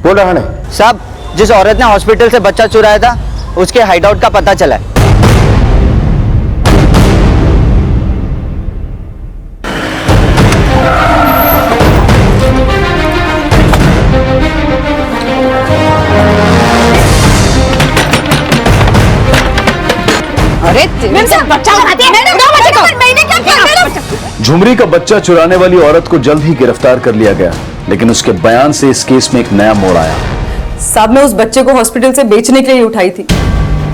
बोल रहा है साहब, जिस औरत ने हॉस्पिटल से बच्चा चुराया था उसके हाइडआउट का पता चला है। अरे बच्चा झुमरी का बच्चा चुराने वाली औरत को जल्द ही गिरफ्तार कर लिया गया, लेकिन उसके बयान से इस केस में एक नया मोड़ आया। साहब, मैं उस बच्चे को हॉस्पिटल से बेचने के लिए उठाई थी,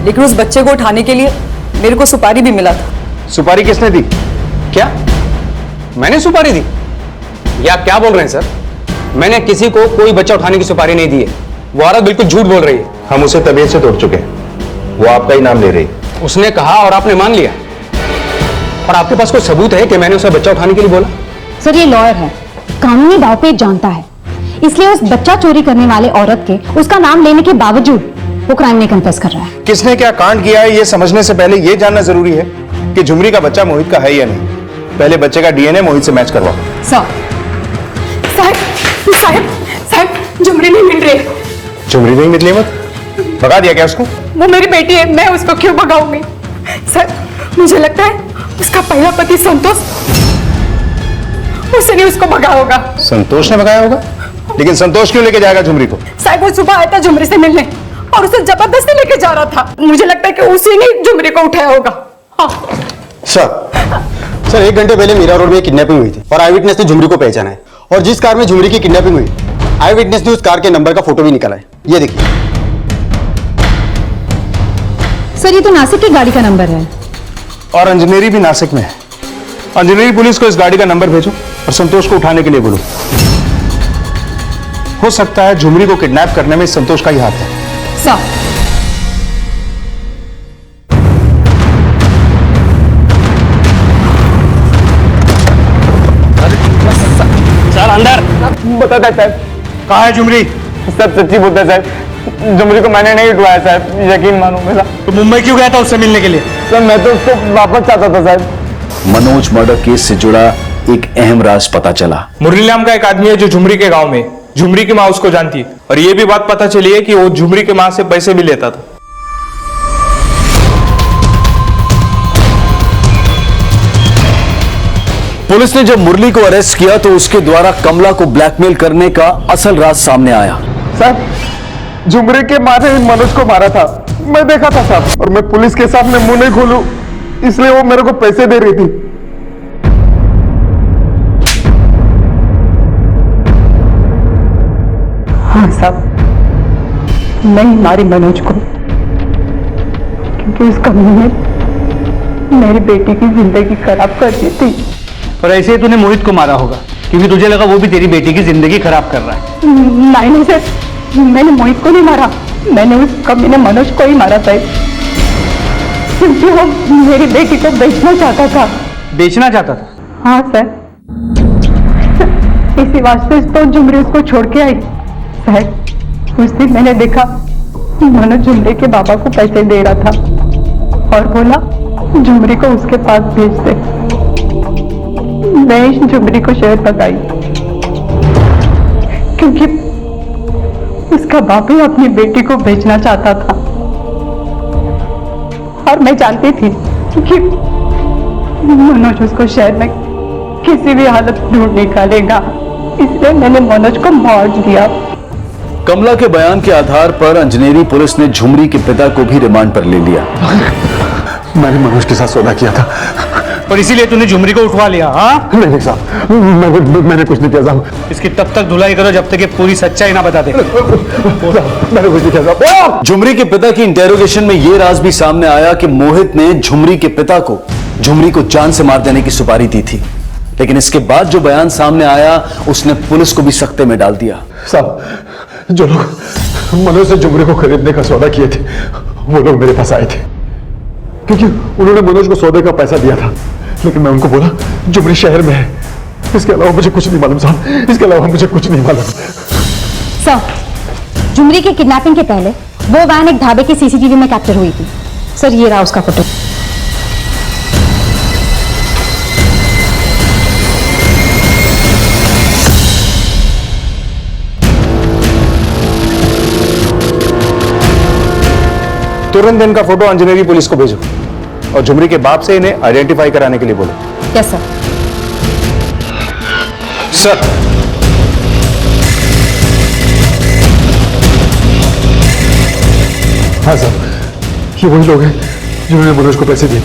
लेकिन उस बच्चे को उठाने के लिए मेरे को सुपारी भी मिला था। सुपारी किसने दी? क्या मैंने सुपारी दी? ये आप क्या बोल रहे हैं सर? मैंने किसी को कोई बच्चा उठाने की सुपारी नहीं दी है। वो औरत बिल्कुल झूठ बोल रही है। हम उसे तबीयत से तोड़ चुके हैं, वो आपका ही नाम ले रही। उसने कहा और आपने मान लिया, और आपके पास कोई सबूत है कि मैंने उसे बच्चा उठाने के लिए बोला? सर, ये लॉयर है, कानूनी दांवपेच जानता है, इसलिए उस बच्चा चोरी करने वाले औरत के उसका नाम लेने के बावजूद वो क्राइम नहीं कन्फेस कर रहा है। किसने क्या कांड किया है ये समझने से पहले ये जानना जरूरी है कि झुमरी का बच्चा मोहित का है या नहीं। पहले बच्चे का डीएनए मोहित से मैच करवाओ। साहब, झुमरी नहीं मिल रही। झुमरी नहीं मिल रही? मत भगा दिया क्या उसको? वो मेरी बेटी है, मैं उसको क्यों भगाऊंगी? सर, मुझे लगता है उसका पहला पति संतोष, उसने उसको भगाया होगा। संतोष ने भगाया होगा? लेकिन संतोष क्यों लेके जाएगा झुमरी को? साहब, वो सुबह आया था झुमरी से मिलने और उसे जबरदस्ती लेके जा रहा था। मुझे लगता है कि उसी ने झुमरी को उठाया होगा। हाँ। सर 1 घंटे पहले मीरा रोड में किडनैपिंग हुई थी और आई विटनेस ने झुमरी को पहचाना है, और जिस कार में झुमरी की किडनैपिंग हुई आई विटनेस ने उस कार के नंबर का फोटो भी निकाला है। ये देखिए सर, ये तो नासिक की गाड़ी का नंबर है, और इंजीनियरी भी नासिक में है। इंजीनियरी पुलिस को इस गाड़ी का नंबर भेजो और संतोष को उठाने के लिए बोलो। हो सकता है झुमरी को किडनैप करने में संतोष का ही हाथ है। सर, अंदर बता साहब, कहाँ है झुमरी? सब सच्ची बोलता है साहब, झुमरी को मैंने नहीं उठवाया साहब, यकीन मानो मेरा। तो मुंबई क्यों गया था उससे मिलने के लिए? सर मैं तो उसको वापस चाहता था साहब। मनोज मर्डर केस से जुड़ा एक अहम राज पता चला। मुरली नाम का एक आदमी है जो झुमरी के गांव में, झुमरी की माँ उसको जानती है, और ये भी बात पता चली है कि वो झुमरी की माँ से पैसे भी लेता था। पुलिस ने जब मुरली को अरेस्ट किया तो उसके द्वारा कमला को ब्लैकमेल करने का असल राज सामने आया। साहब, झुमरी के माँ ने मनोज को मारा था, मैं देखा था साहब, और मैं पुलिस के सामने मुंह नहीं खोलूं इसलिए वो मेरे को पैसे दे रही थी। हाँ साहब, मैं ही मारी मनोज को, क्योंकि उसका मुंह मेरी बेटी की जिंदगी खराब कर दी थी। और ऐसे ही तूने मोहित को मारा होगा क्योंकि तुझे लगा वो भी तेरी बेटी की जिंदगी खराब कर रहा है। नहीं सर, मैंने मोहित को नहीं मारा, मैंने उस कमीने मनोज को ही मारा साहब, क्योंकि वो मेरी बेटी को बेचना चाहता था। बेचना चाहता था? हाँ सर, इसी वास्ते तो झुमरी उसको छोड़ के आई। साहब, उस दिन मैंने देखा मनोज झुमरी के बाबा को पैसे दे रहा था और बोला झुमरी को उसके पास भेज दे। मैं झुमरी को शहर भगाई क्योंकि उसका बाप ही अपनी बेटी को बेचना चाहता था, और मैं जानती थी कि मनोज उसको शहर में किसी भी हालत में ढूंढ निकालेगा, इसलिए मैंने मनोज को मार दिया। कमला के बयान के आधार पर अंजनेरी पुलिस ने झुमरी के पिता को भी रिमांड पर ले लिया। मैंने मनोज के साथ सौदा किया था और इसीलिए तूने झुमरी को उठवा लिया? हाँ नहीं साहब, मैंने कुछ नहीं किया साहब। इसकी तब तक धुलाई करो जब तक ये पूरी सच्चाई ना बता दे। मैंने कुछ नहीं किया साहब। झुमरी के पिता की इंटेरोगेशन में यह राज भी सामने आया कि मोहित ने झुमरी के पिता को झुमरी को जान से मार देने की सुपारी दी थी, लेकिन इसके बाद जो बयान सामने आया उसने पुलिस को भी सख्ते में डाल दिया। साहब, जो लोग मनोज से झुमरी को खरीदने का सौदा किए थे वो लोग मेरे पास आए थे, क्योंकि उन्होंने मनोज को सौदे का पैसा दिया था, लेकिन मैं उनको बोला झुमरी शहर में है, इसके अलावा मुझे कुछ नहीं मालूम साहब, इसके अलावा मुझे कुछ नहीं मालूम। सर, झुमरी की किडनैपिंग के पहले वो वैन एक ढाबे की सीसीटीवी में कैप्चर हुई थी। सर, ये रहा उसका फोटो। तुरंत इनका फोटो अंजनेरी पुलिस को भेजो और झुमरी के बाप से इन्हें आइडेंटिफाई कराने के लिए बोलो। Yes sir. सर, हाँ सर, ये वही लोग हैं जिन्होंने मनोज को पैसे दिए थे।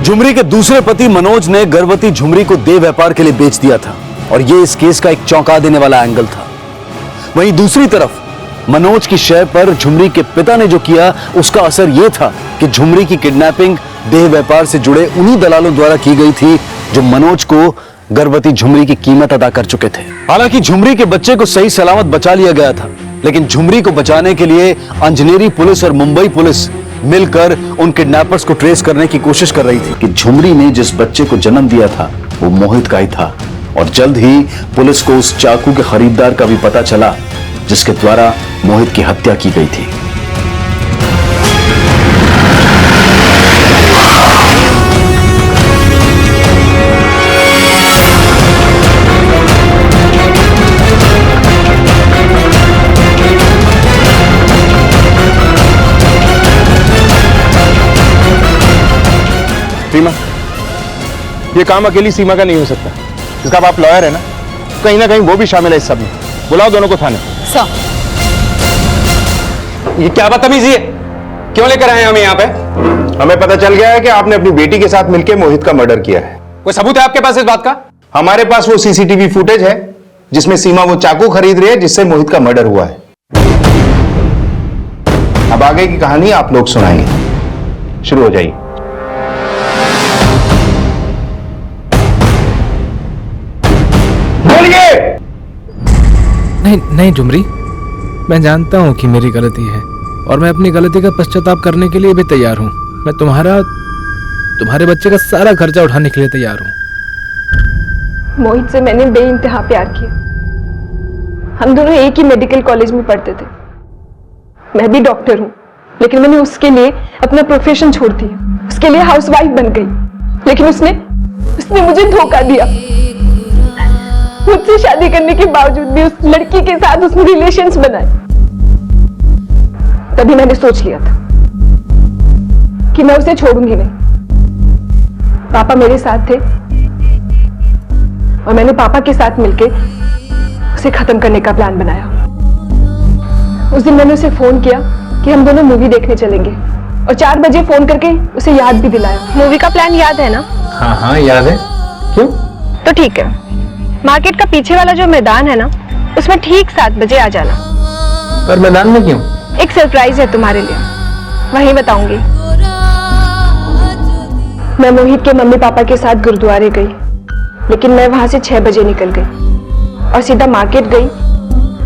झुमरी के दूसरे पति मनोज ने गर्भवती झुमरी को देह व्यापार के लिए बेच दिया था और यह इस केस का एक चौंका देने वाला एंगल था। वहीं दूसरी तरफ मनोज की शय पर झुमरी के पिता ने जो किया उसका असर यह था कि झुमरी की किडनैपिंग देह व्यापार से जुड़े उन्हीं दलालों द्वारा की गई थी जो मनोज को गर्भवती झुमरी की कीमत अदा कर चुके थे। हालांकि झुमरी के बच्चे को सही सलामत बचा लिया गया था, लेकिन झुमरी को बचाने के लिए अंजनेरी पुलिस और मुंबई पुलिस मिलकर उन किडनैपर्स को ट्रेस करने की कोशिश कर रही थी कि झुमरी ने जिस बच्चे को जन्म दिया था वो मोहित का ही था। और जल्द ही पुलिस को उस चाकू के खरीदार का भी पता चला जिसके द्वारा मोहित की हत्या की गई थी। सीमा, ये काम अकेली सीमा का नहीं हो सकता। इसका बाप लॉयर है ना, कहीं ना कहीं वो भी शामिल है इस सब में। बुलाओ दोनों को थाने। सर, ये क्या बदतमीजी है? क्यों लेकर आए हमें यहाँ पे? हमें पता चल गया है कि आपने अपनी बेटी के साथ मिलकर मोहित का मर्डर किया है। कोई सबूत है आपके पास इस बात का? हमारे पास वो सीसीटीवी फुटेज है जिसमें सीमा वो चाकू खरीद रही है जिससे मोहित का मर्डर हुआ है। अब आगे की कहानी आप लोग सुनाएंगे। शुरू हो जाइए। नहीं नहीं झुमरी, मैं जानता हूं कि मेरी गलती है और मैं अपनी गलती का पश्चाताप करने के लिए भी तैयार हूं। मैं तुम्हारे बच्चे का सारा खर्चा उठाने के लिए तैयार हूं। मोहित से मैंने बेइंतहा प्यार किया। हम दोनों एक ही मेडिकल कॉलेज में पढ़ते थे। मैं भी डॉक्टर हूं, लेकिन मैंने उसके लिए अपना प्रोफेशन छोड़ दिया, उसके लिए हाउसवाइफ बन गई। लेकिन उसने मुझे धोखा दिया। मुझसे शादी करने के बावजूद भी उस लड़की के साथ उसने रिलेशंस बनाए। तभी मैंने सोच लिया था कि मैं उसे छोड़ूंगी नहीं। पापा मेरे साथ थे और मैंने पापा के साथ मिलकर उसे खत्म करने का प्लान बनाया। उस दिन मैंने उसे फोन किया कि हम दोनों मूवी देखने चलेंगे और 4 बजे फोन करके उसे याद भी दिलाया। मूवी का प्लान याद है ना? हाँ हाँ याद है। क्यों? तो ठीक है, मार्केट का पीछे वाला जो मैदान है ना, उसमें ठीक 7 बजे आ जाना। पर मैदान में क्यों? एक सरप्राइज है तुम्हारे लिए, वहीं बताऊंगी। मैं मोहित के मम्मी पापा के साथ गुरुद्वारे गई, लेकिन मैं वहां से 6 बजे निकल गई और सीधा मार्केट गई।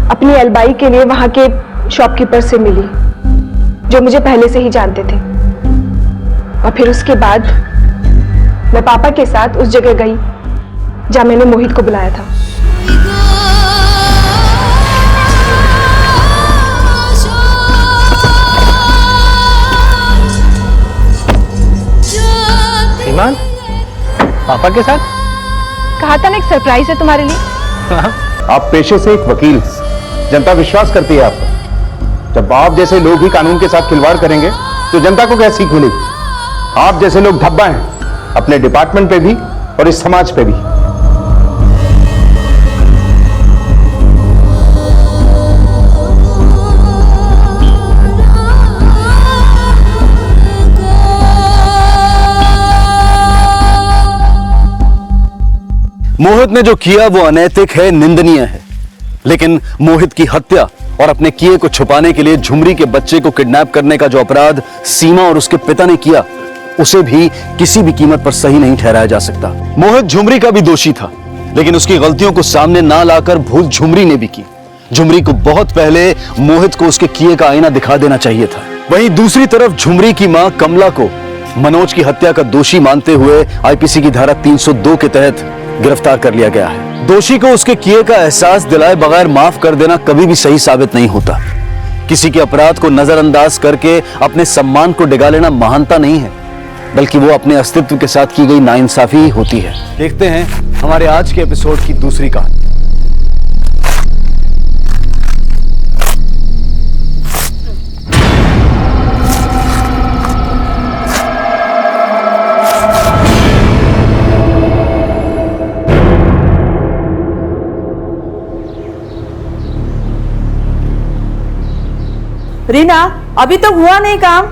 अपनी अलबाई के लिए वहां के शॉपकीपर से मिली जो मुझे पहले से ही जानते थे। और फिर उसके बाद मैं पापा के साथ उस जगह गई जहां मैंने मोहित को बुलाया था। ईमान, पापा के साथ? कहा था ना एक सरप्राइज है तुम्हारे लिए। आप पेशे से एक वकील, जनता विश्वास करती है आप पर। जब आप जैसे लोग ही कानून के साथ खिलवाड़ करेंगे तो तो जनता को क्या सीख मिलेगी? आप जैसे लोग धब्बा हैं अपने डिपार्टमेंट पे भी और इस समाज पे भी। मोहित ने जो किया वो अनैतिक है, निंदनीय है, लेकिन मोहित की हत्या और अपने किए को छुपाने के लिए झुमरी के बच्चे को किडनैप करने का जो अपराध सीमा और उसके पिता ने किया, उसे भी किसी भी कीमत पर सही नहीं ठहराया जा सकता। मोहित झुमरी का भी दोषी था, लेकिन उसकी गलतियों को सामने ना लाकर भूल झुमरी ने भी की। झुमरी को बहुत पहले मोहित को उसके किए का आईना दिखा देना चाहिए था। वहीं दूसरी तरफ झुमरी की मां कमला को मनोज की हत्या का दोषी मानते हुए आईपीसी की धारा 302 के तहत गिरफ्तार कर लिया गया है। दोषी को उसके किए का एहसास दिलाए बगैर माफ कर देना कभी भी सही साबित नहीं होता। किसी के अपराध को नजरअंदाज करके अपने सम्मान को डिगा लेना महानता नहीं है, बल्कि वो अपने अस्तित्व के साथ की गई नाइंसाफी ही होती है। देखते हैं हमारे आज के एपिसोड की दूसरी कहानी। रीना, अभी तक हुआ नहीं काम?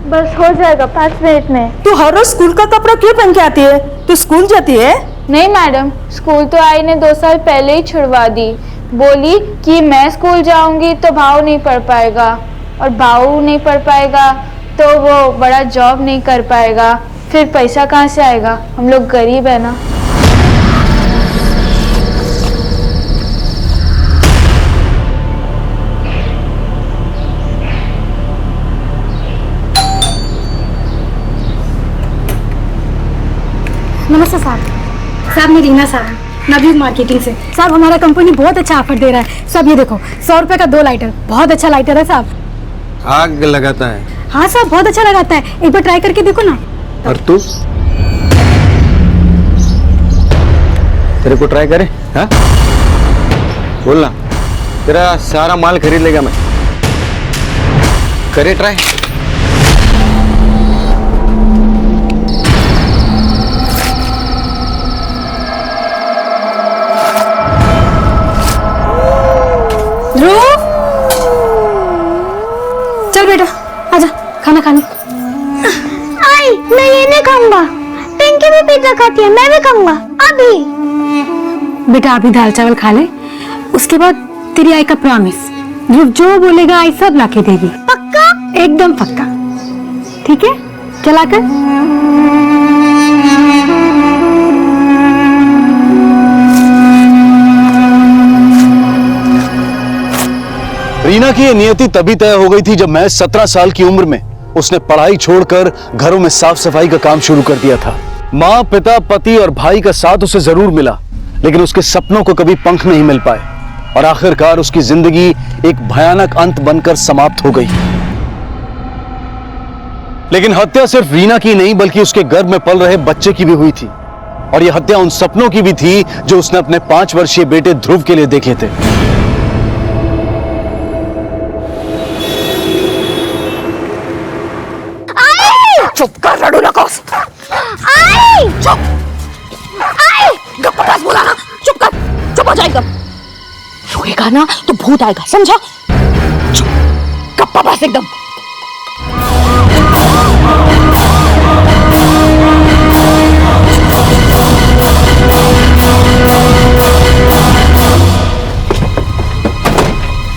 बस हो जाएगा 5 मिनट में। तू हर रोज स्कूल का कपड़ा क्यों पहन के आती है? तू स्कूल जाती है? नहीं मैडम, स्कूल तो आई ने 2 साल पहले ही छुड़वा दी। बोली कि मैं स्कूल जाऊंगी तो भाव नहीं पढ़ पाएगा, और भाव नहीं पढ़ पाएगा तो वो बड़ा जॉब नहीं कर पाएगा, फिर पैसा कहाँ से आएगा? हम लोग गरीब है ना। नमस्ते साहब, मैं रीना साहब, नवयुग मार्केटिंग से। साहब हमारा कंपनी बहुत अच्छा ऑफर दे रहा है। साहब ये देखो, 100 रुपए का 2 लाइटर, बहुत अच्छा लाइटर है साहब। आग लगाता है? हाँ साहब, बहुत अच्छा लगाता है, एक बार ट्राई करके देखो ना। और तू? तेरे को ट्राई करे? हाँ, बोलना, तेरा सारा माल खरीद लेगा मैं। करे ट्राई। चल बेटा, आजा खाना खाने। आई, मैं ये नहीं खाऊंगा। पिंकी भी पिज्जा खाती है, मैं भी खाऊंगा अभी। बेटा अभी दाल चावल खा ले, उसके बाद तेरी आई का प्रॉमिस, ध्रुव जो बोलेगा आई सब लाके देगी। पक्का? एकदम पक्का। ठीक है, चला कर। रीना की ये नियति तभी तय हो गई थी जब मैं 17 साल की उम्र में उसने पढ़ाई छोड़कर घरों में साफ सफाई का काम शुरू कर दिया था। माँ, पिता, पति और भाई का साथ उसे जरूर मिला, लेकिन उसके सपनों को कभी पंख नहीं मिल पाए और आखिरकार उसकी जिंदगी एक भयानक अंत बनकर समाप्त हो गई। लेकिन हत्या सिर्फ रीना की नहीं, बल्कि उसके गर्भ में पल रहे बच्चे की भी हुई थी, और यह हत्या उन सपनों की भी थी जो उसने अपने 5 वर्षीय बेटे ध्रुव के लिए देखे थे। चुप कर, लड़ू नकोस। आई! चुप। आई! गप्पा बस बोला ना, चुप कर, चुप हो जाएगा। रोएगा ना तो भूत आएगा, समझा? चुप, गप्पा बस एकदम।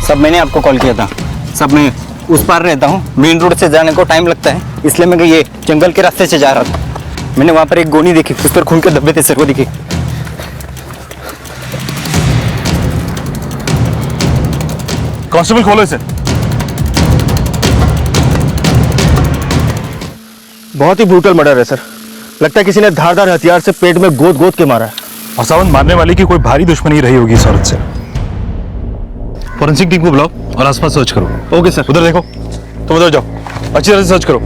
सब मैंने आपको कॉल किया था। सब मैं उस पार रहता हूँ, मेन रोड से जाने को टाइम लगता है, इसलिए मैं ये जंगल के रास्ते से जा रहा था। मैंने वहां पर एक गोनी देखी, उस पर खून के धब्बे थे, सर वो दिखे। कांस्टेबल खोलो इसे। बहुत ही ब्रूटल मर्डर है सर। लगता है किसी ने धारदार हथियार से पेट में गोद गोद के मारा है। और सावन मारने वाले की कोई भारी दुश्मनी रही होगी इस औरत से। फॉरेंसिक टीम को बुलाओ और आसपास सर्च करो। Okay sir. उधर देखो, तुम उधर जाओ, अच्छी तरह से सर्च करो।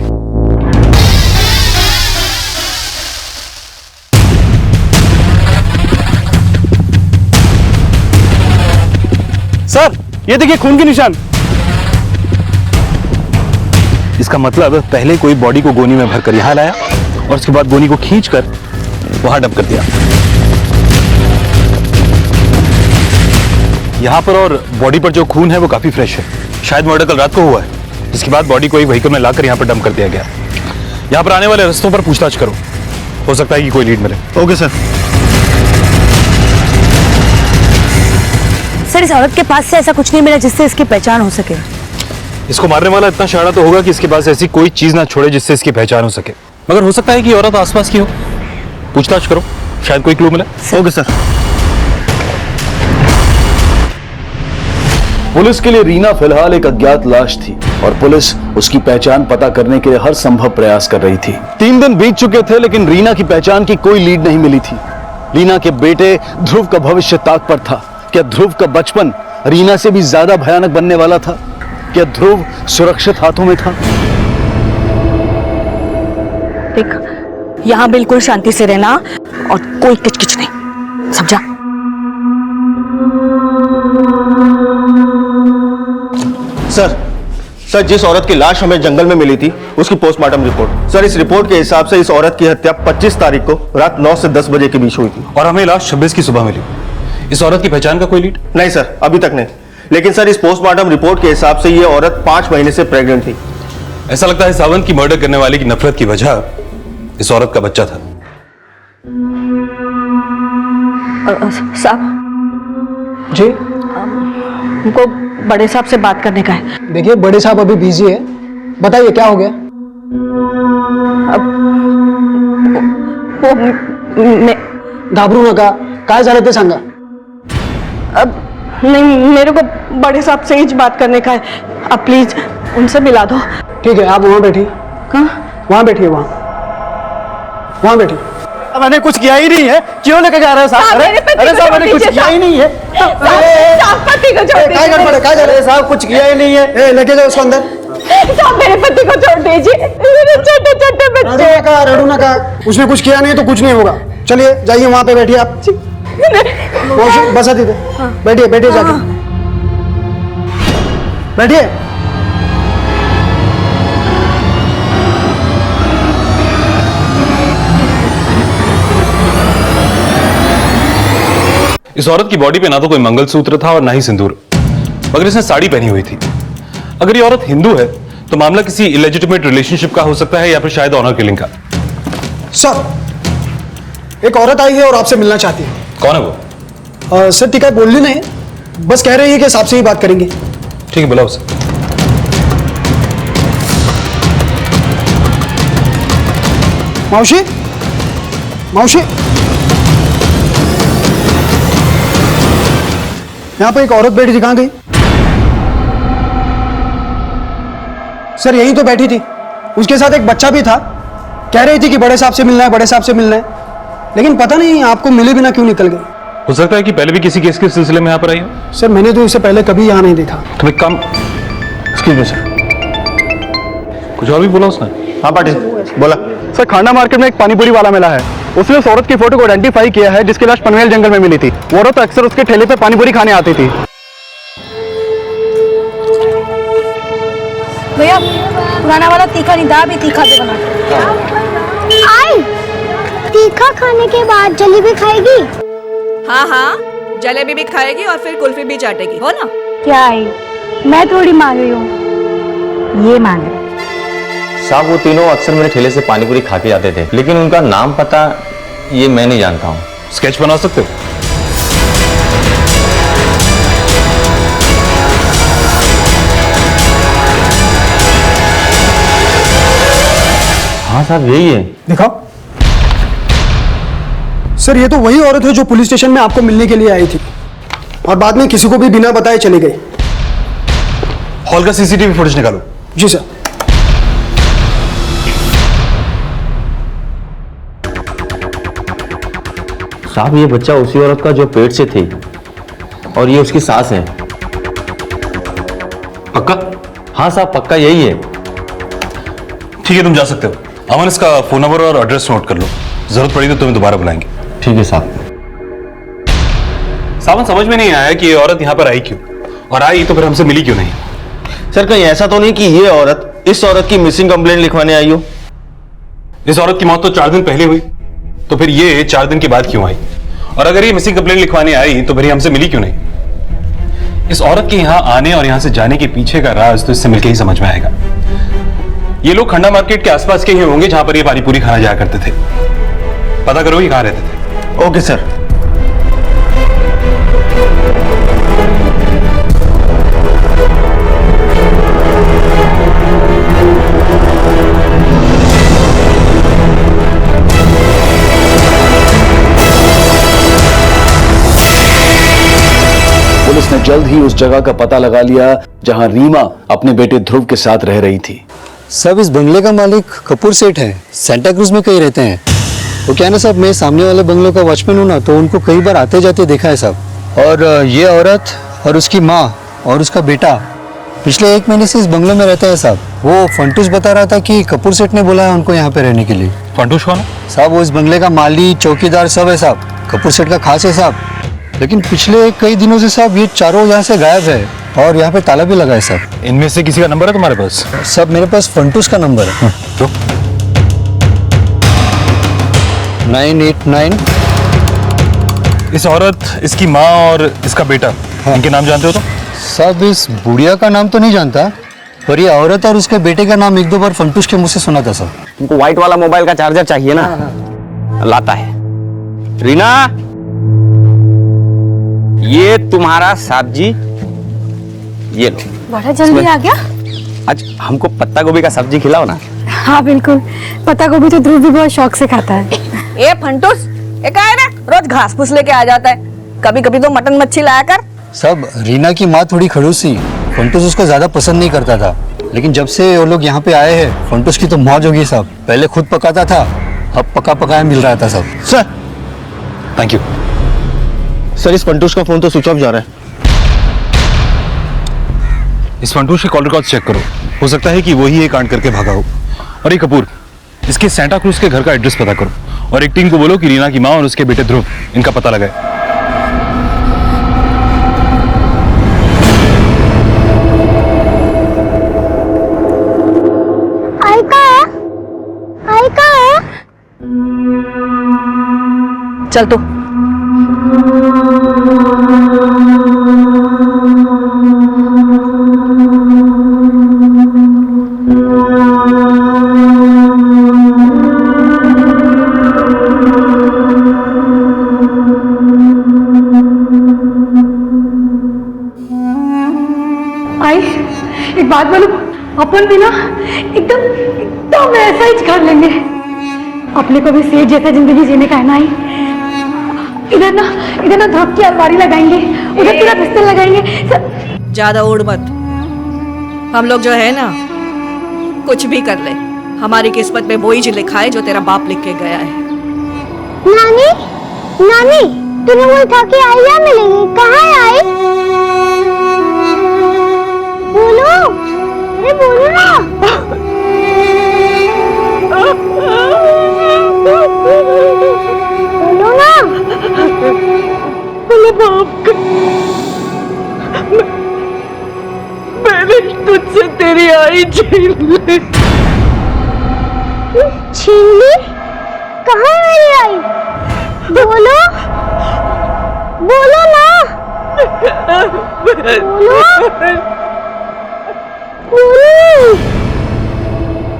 सर ये देखिए खून के निशान। इस इसका मतलब पहले कोई बॉडी को गोनी में भरकर यहां लाया और उसके बाद गोनी को खींचकर वहां डंप कर दिया। यहां पर और बॉडी पर जो खून है वो काफी फ्रेश है। शायद मर्डर कल रात को हुआ है, जिसके बाद बॉडी को एक व्हीकल में लाकर यहां पर डंप कर दिया गया। यहां पर आने वाले रास्तों पर पूछताछ करो, हो सकता है कि कोई लीड मिले। Okay sir. सर इस औरत के पास से ऐसा कुछ नहीं मिला जिससे इसकी पहचान हो सके। इसको मारने वाला इतना शाना तो होगा कि इसके पास ऐसी कोई चीज ना छोड़े जिससे इसकी पहचान हो सके, मगर हो सकता है कि औरत आसपास की हो। पूछताछ करो, शायद कोई क्लू मिले। Okay sir. पुलिस के लिए रीना फिलहाल एक अज्ञात लाश थी और पुलिस उसकी पहचान पता करने के लिए हर संभव प्रयास कर रही थी। 3 दिन बीत चुके थे लेकिन रीना की पहचान की कोई लीड नहीं मिली थी। रीना के बेटे ध्रुव का भविष्य ताक पर था। क्या ध्रुव का बचपन रीना से भी ज्यादा भयानक बनने वाला था? क्या ध्रुव सुरक्षित हाथों में था? देख, यहाँ बिल्कुल शांति से रहना और कोई किचकिच नहीं, समझा? सर जिस औरत की लाश हमें जंगल में मिली थी उसकी पोस्टमार्टम रिपोर्ट। सर इस रिपोर्ट के हिसाब से इस औरत की हत्या 25 तारीख को रात 9 से 10 बजे के बीच हुई थी और हमें लाश 26 की सुबह मिली। इस औरत की पहचान का कोई लीड? नहीं सर, अभी तक नहीं। लेकिन सर इस पोस्टमार्टम रिपोर्ट के हिसाब से ये औरत 5 महीने से प्रेग्नेंट थी। ऐसा लगता है सावंत की मर्डर करने वाले की नफरत की वजह इस औरत का बच्चा था। साहब जी, हमको बड़े साहब से बात करने का है। देखिए बड़े साहब अभी बिजी है, बताइए क्या हो गया? घाबरू नका, काय झालं ते सांगा। अब नहीं, मेरे को बड़े साहब से ही बात करने का है, आप प्लीज उनसे मिला दो। ठीक है, आप वहां बैठिए। कहाँ? वहां बैठिए, वहां बैठिए। मैंने कुछ किया ही नहीं है, क्यों लेके जा रहे हो साहब? अरे साहब मैंने कुछ किया ही नहीं है। साहब कुछ किया ही नहीं है। लेके जाओ उसको अंदर। साहब मेरे पति को छोड़ दीजिए, मेरे छोटे छोटे बच्चे। रड़ू नका, उसने कुछ किया नहीं तो कुछ नहीं होगा। चलिए जाइए वहां पे बैठिए आप। बसा दीजिए, बैठिए बैठिए जाके बैठिए। इस औरत की बॉडी पे ना तो कोई मंगलसूत्र था और ना ही सिंदूर, मगर इसने साड़ी पहनी हुई थी। अगर ये औरत हिंदू है तो मामला किसी इलेजिटिमेट रिलेशनशिप का हो सकता है या फिर शायद ऑनर किलिंग का। सर एक औरत आई है और आपसे मिलना चाहती है। कौन है वो? सर टीका बोलनी नहीं, बस कह रही है कि साहब से ही बात करेंगे। ठीक है, बुलाओ उसे। मौसी, मौसी, यहां पर एक औरत बैठी थी, कहां गई? सर यहीं तो बैठी थी, उसके साथ एक बच्चा भी था। कह रही थी कि बड़े साहब से मिलना है, बड़े साहब से मिलना है, लेकिन पता नहीं आपको मिले बिना क्यों निकल गए। हो सकता है कि पहले भी किसी केस के सिलसिले में यहाँ पर आई हो। सर मैंने तो इसे पहले कभी यहाँ नहीं देखा। तुम एक काम, एक्सक्यूज मी सर, कुछ और भी बोला उसने? हाँ पाटिल बोला। सर खांडा मार्केट में एक पानीपुरी वाला मिला है, उसने उस औरत की फोटो को आइडेंटिफाई किया है जिसकी लाश पनवेल जंगल में मिली थी। वो औरत अक्सर उसके ठेले पे पानीपुरी खाने आती थी। भैया पुराना वाला तीखा नहीं था, अभी तीखा दे बना। आई तीखा खाने के बाद जलेबी खाएगी? हाँ हाँ, जलेबी भी खाएगी और फिर कुल्फी भी चाटेगी, हो ना? क्या आई? मैं थोड़ी मांग रही हूँ, ये मांग रही। साहब वो तीनों अक्सर मेरे ठेले से पानीपुरी खा के जाते थे, लेकिन उनका नाम पता ये मैं नहीं जानता हूँ। स्केच बना सकते हो? हाँ साहब यही है। दिखाओ। सर ये तो वही औरत है जो पुलिस स्टेशन में आपको मिलने के लिए आई थी और बाद में किसी को भी बिना बताए चली गई। हॉल का सीसीटीवी फुटेज निकालो। जी सर। साहब ये बच्चा उसी औरत का जो पेट से थी और ये उसकी सास है। पक्का? हाँ साहब पक्का यही है। ठीक है तुम जा सकते हो। अमन इसका फोन नंबर और एड्रेस नोट कर लो, जरूरत पड़ी तो तुम्हें दोबारा बुलाएंगे। ठीक है साहब। सावन समझ में नहीं आया कि ये औरत यहाँ पर आई क्यों, और आई तो फिर हमसे मिली क्यों नहीं? सर कहीं ऐसा तो नहीं कि ये औरत इस औरत की मिसिंग कंप्लेंट लिखवाने आई हो? इस औरत की मौत तो 4 दिन पहले हुई, तो फिर ये 4 दिन के बाद क्यों आई? और अगर ये मिसिंग कंप्लेंट लिखवाने आई तो फिर ये हमसे मिली क्यों नहीं? इस औरत के यहां आने और यहां से जाने के पीछे का राज तो इससे मिलकर ही समझ में आएगा। ये लोग खंडा मार्केट के आसपास के ही होंगे जहां पर ये पानी पूरी खाना जाया करते थे। पता करो ये कहां रहते थे। Okay sir. पुलिस ने जल्द ही उस जगह का पता लगा लिया जहां रीमा अपने बेटे ध्रुव के साथ रह रही थी। सब इस बंगले का मालिक कपूर सेठ है, सेंटा क्रूज में कहीं रहते हैं। वो क्या है ना साहब, मैं सामने वाले बंगलों का वॉचमैन हूँ ना, तो उनको कई बार आते जाते देखा है साहब। और ये औरत और उसकी माँ और उसका बेटा पिछले 1 महीने से इस बंगलों में रहता है साहब। वो फंटूस बता रहा था कि कपूर सेठ ने बोला है उनको यहाँ पे रहने के लिए। फंटूस कौन है साहब? वो इस बंगले का माली, चौकीदार सब है साहब। कपूर सेठ का खास है साहब। लेकिन पिछले कई दिनों से साहब ये चारों यहाँ से गायब है और यहाँ पे ताला भी लगा है साहब। इनमें से किसी का नंबर है तुम्हारे पास? सब मेरे पास फंटूस का नंबर है। तो 989। इस औरत, इसकी माँ और इसका बेटा, इनके नाम जानते हो तो? साहब इस बुढ़िया का नाम तो नहीं जानता, पर ये औरत और उसके बेटे का नाम 1-2 बार फंटूस के मुंह से सुना था साहब। तुमको व्हाइट वाला मोबाइल का चार्जर चाहिए ना? लाता है। रीना, ये तुम्हारा सब्जी, ये लो। बड़ा जल्दी आ गया। आज हमको पत्ता गोभी का सब्जी खिलाओ ना। हाँ बिल्कुल, पत्ता गोभी तो ध्रुव भी बहुत शौक से खाता है। ए फंटूस, ये क्या है ना, रोज घास फूस लेके आ जाता है। कभी कभी तो मटन मच्छी लाया कर। सब रीना की माँ थोड़ी खड़ूस थी, फंटूस उसको ज्यादा पसंद नहीं करता था। लेकिन जब से वो लोग यहाँ पे आए हैं, फंटूस की तो मौज होगी साहब। पहले खुद पकाता था, अब पका पकाया मिल रहा था सब। Sir thank you. सर इस फंटूस का फोन तो स्विच ऑफ जा रहा है। इस फंटूस के कॉल रिकॉर्ड चेक करो, हो सकता है कि वही ये कांड करके भागा हो। और ये कपूर, इसके सेंटा क्रूज के घर का एड्रेस पता करो और एक टीम को बोलो कि रीना की माँ और उसके बेटे ध्रुव, इनका पता लगाए। चल तो। एक बात बोलो, अपन भी ना एकदम ऐसा ही कर लेंगे। अपने को भी सेठ जैसा जिंदगी जीने का है ना। इधर ना ध्रुव की अलमारी लगाएंगे, उधर पूरा बिस्तर लगाएंगे। ज्यादा उड़ मत। हम लोग जो है ना, कुछ भी कर ले, हमारी किस्मत में वही जो लिखा है जो तेरा बाप लिख के गया है। नानी, नानी, तुम्हें वो उठा के आई या मिलेगी? कहाँ आई? बोलो, अरे बोलो ना। बोलो ना। बोलो बाप का, मैंने तुझसे तेरी आई छीन ली। छीन ली? कहाँ मेरी आई? बोलो, बोलो ना।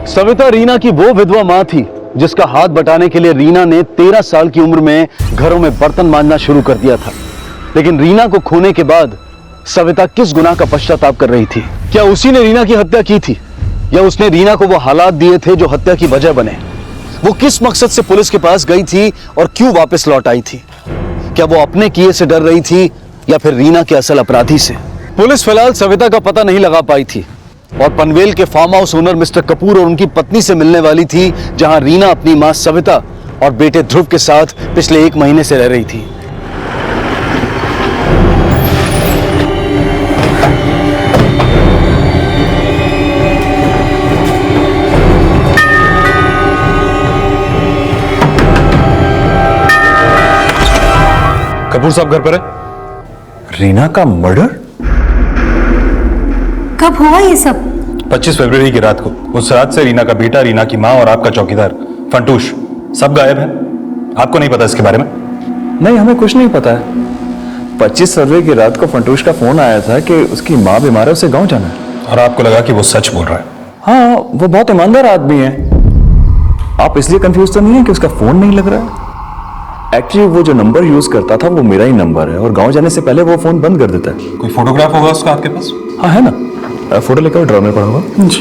सविता रीना की वो विधवा मां थी जिसका हाथ बटाने के लिए रीना ने 13 साल की उम्र में घरों में बर्तन मांजना शुरू कर दिया था। लेकिन रीना को खोने के बाद सविता किस गुनाह का पश्चाताप कर रही थी? क्या उसी ने रीना की हत्या की थी या उसने रीना को वो हालात दिए थे जो हत्या की वजह बने? वो किस मकसद से पुलिस के पास गई थी और क्यों वापस लौट आई थी? क्या वो अपने किए से डर रही थी या फिर रीना के असल अपराधी से? पुलिस फिलहाल सविता का पता नहीं लगा पाई थी और पनवेल के farm house owner mister Kapoor और उनकी पत्नी से मिलने वाली थी, जहां रीना अपनी मां सविता और बेटे ध्रुव के साथ पिछले 1 महीने से रह रही थी। कपूर साहब घर पर है? रीना का मर्डर? कब हुआ ये सब? 25 फरवरी की रात को, उस रात से रीना का बेटा, रीना की माँ और आपका चौकीदार फंटूश सब गायब है। आपको नहीं पता इसके बारे में? नहीं, हमें कुछ नहीं पता है। 25 फरवरी की रात को फंटूश का फोन आया था कि उसकी माँ बीमार है, उसे गांव जाना है। और आपको लगा कि वो सच बोल रहा है? हाँ, वो बहुत ईमानदार आदमी है। आप इसलिए कंफ्यूज तो नहीं है कि उसका फोन नहीं लग रहा है? एक्चुअली वो जो नंबर यूज करता था वो मेरा ही नंबर है, और गांव जाने से पहले वो फोन बंद कर देता है। कोई फोटोग्राफ होगा उसका आपके पास? हाँ है ना, फोटो लेकर ड्रॉ में पड़ा होगा। जी।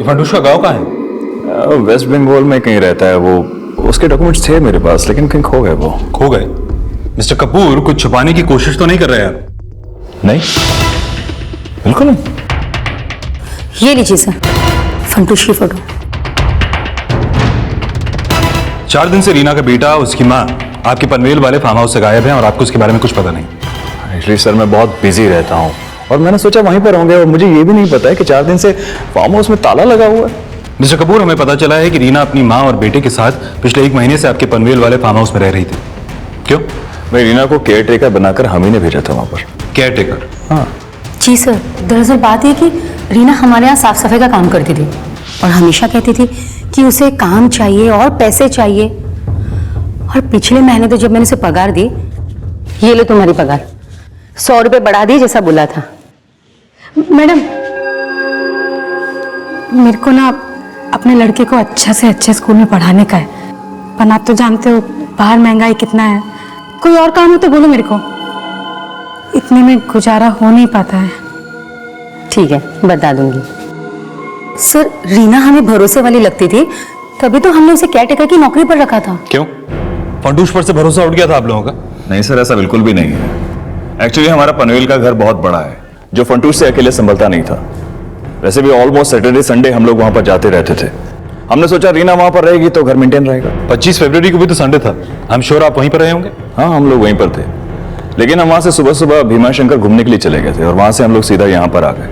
फंटूश का गांव कहाँ है? वेस्ट बंगाल में कहीं रहता है वो। उसके डॉक्यूमेंट्स थे मेरे पास, लेकिन कहीं खो गए वो। खो गए? मिस्टर कपूर कुछ छुपाने की कोशिश तो नहीं कर रहे यार? नहीं, बिल्कुल नहीं। ये लीजिए सर, फंटूश की फोटो। 4 दिन से रीना का बेटा, उसकी माँ आपके पनवेल वाले फार्म हाउस से गायब है और आपको उसके बारे में कुछ पता नहीं। एक्चुअली सर मैं बहुत बिजी रहता हूँ, और मैंने सोचा वहीं पर होंगे, और मुझे ये भी नहीं पता है कि 4 दिन से फार्म हाउस में ताला लगा हुआ है। मिस्टर कपूर, हमें पता चला है कि रीना अपनी माँ और बेटे के साथ पिछले 1 महीने से आपके पनवेल वाले फार्म हाउस में रह रही थी। क्यों? मैं रीना को केयर टेकर बनाकर हम ही ने भेजा था वहां पर। Care taker? हाँ जी सर, दरअसल बात ये कि रीना हमारे यहाँ साफ सफाई का काम करती थी और हमेशा कहती थी कि उसे काम चाहिए और पैसे चाहिए। और पिछले महीने तो जब मैंने उसे पगार दी, ये लो तुम्हारी पगार, 100 रुपये बढ़ा दी जैसा बोला था। मैडम, मेरे को ना अपने लड़के को अच्छा से अच्छे स्कूल में पढ़ाने का है, पर आप तो जानते हो बाहर महंगाई कितना है। कोई और काम हो तो बोलो मेरे को, इतने में गुजारा हो नहीं पाता है। ठीक है, बता दूंगी। सर, रीना हमें भरोसे वाली लगती थी, तभी तो हमने उसे केयरटेकर की नौकरी पर रखा था। क्यों? फंटूश पर से भरोसा उठ गया था आप लोगों का? नहीं सर, ऐसा बिल्कुल भी नहीं है। एक्चुअली हमारा पनवेल का घर बहुत बड़ा है, जो फंटूश से अकेले संभलता नहीं था। वैसे भी ऑलमोस्ट सैटरडे संडे हम लोग वहां पर जाते रहते थे। हमने सोचा रीना वहां पर रहेगी तो घर मेंटेन रहेगा। 25 फरवरी को भी तो संडे था, हम श्योर आप वहीं पर रहे होंगे? हाँ, हम लोग वहीं पर थे, लेकिन हम वहां से सुबह सुबह भीमा शंकर घूमने के लिए चले गए थे, और वहां से हम लोग सीधा यहाँ पर आ गए।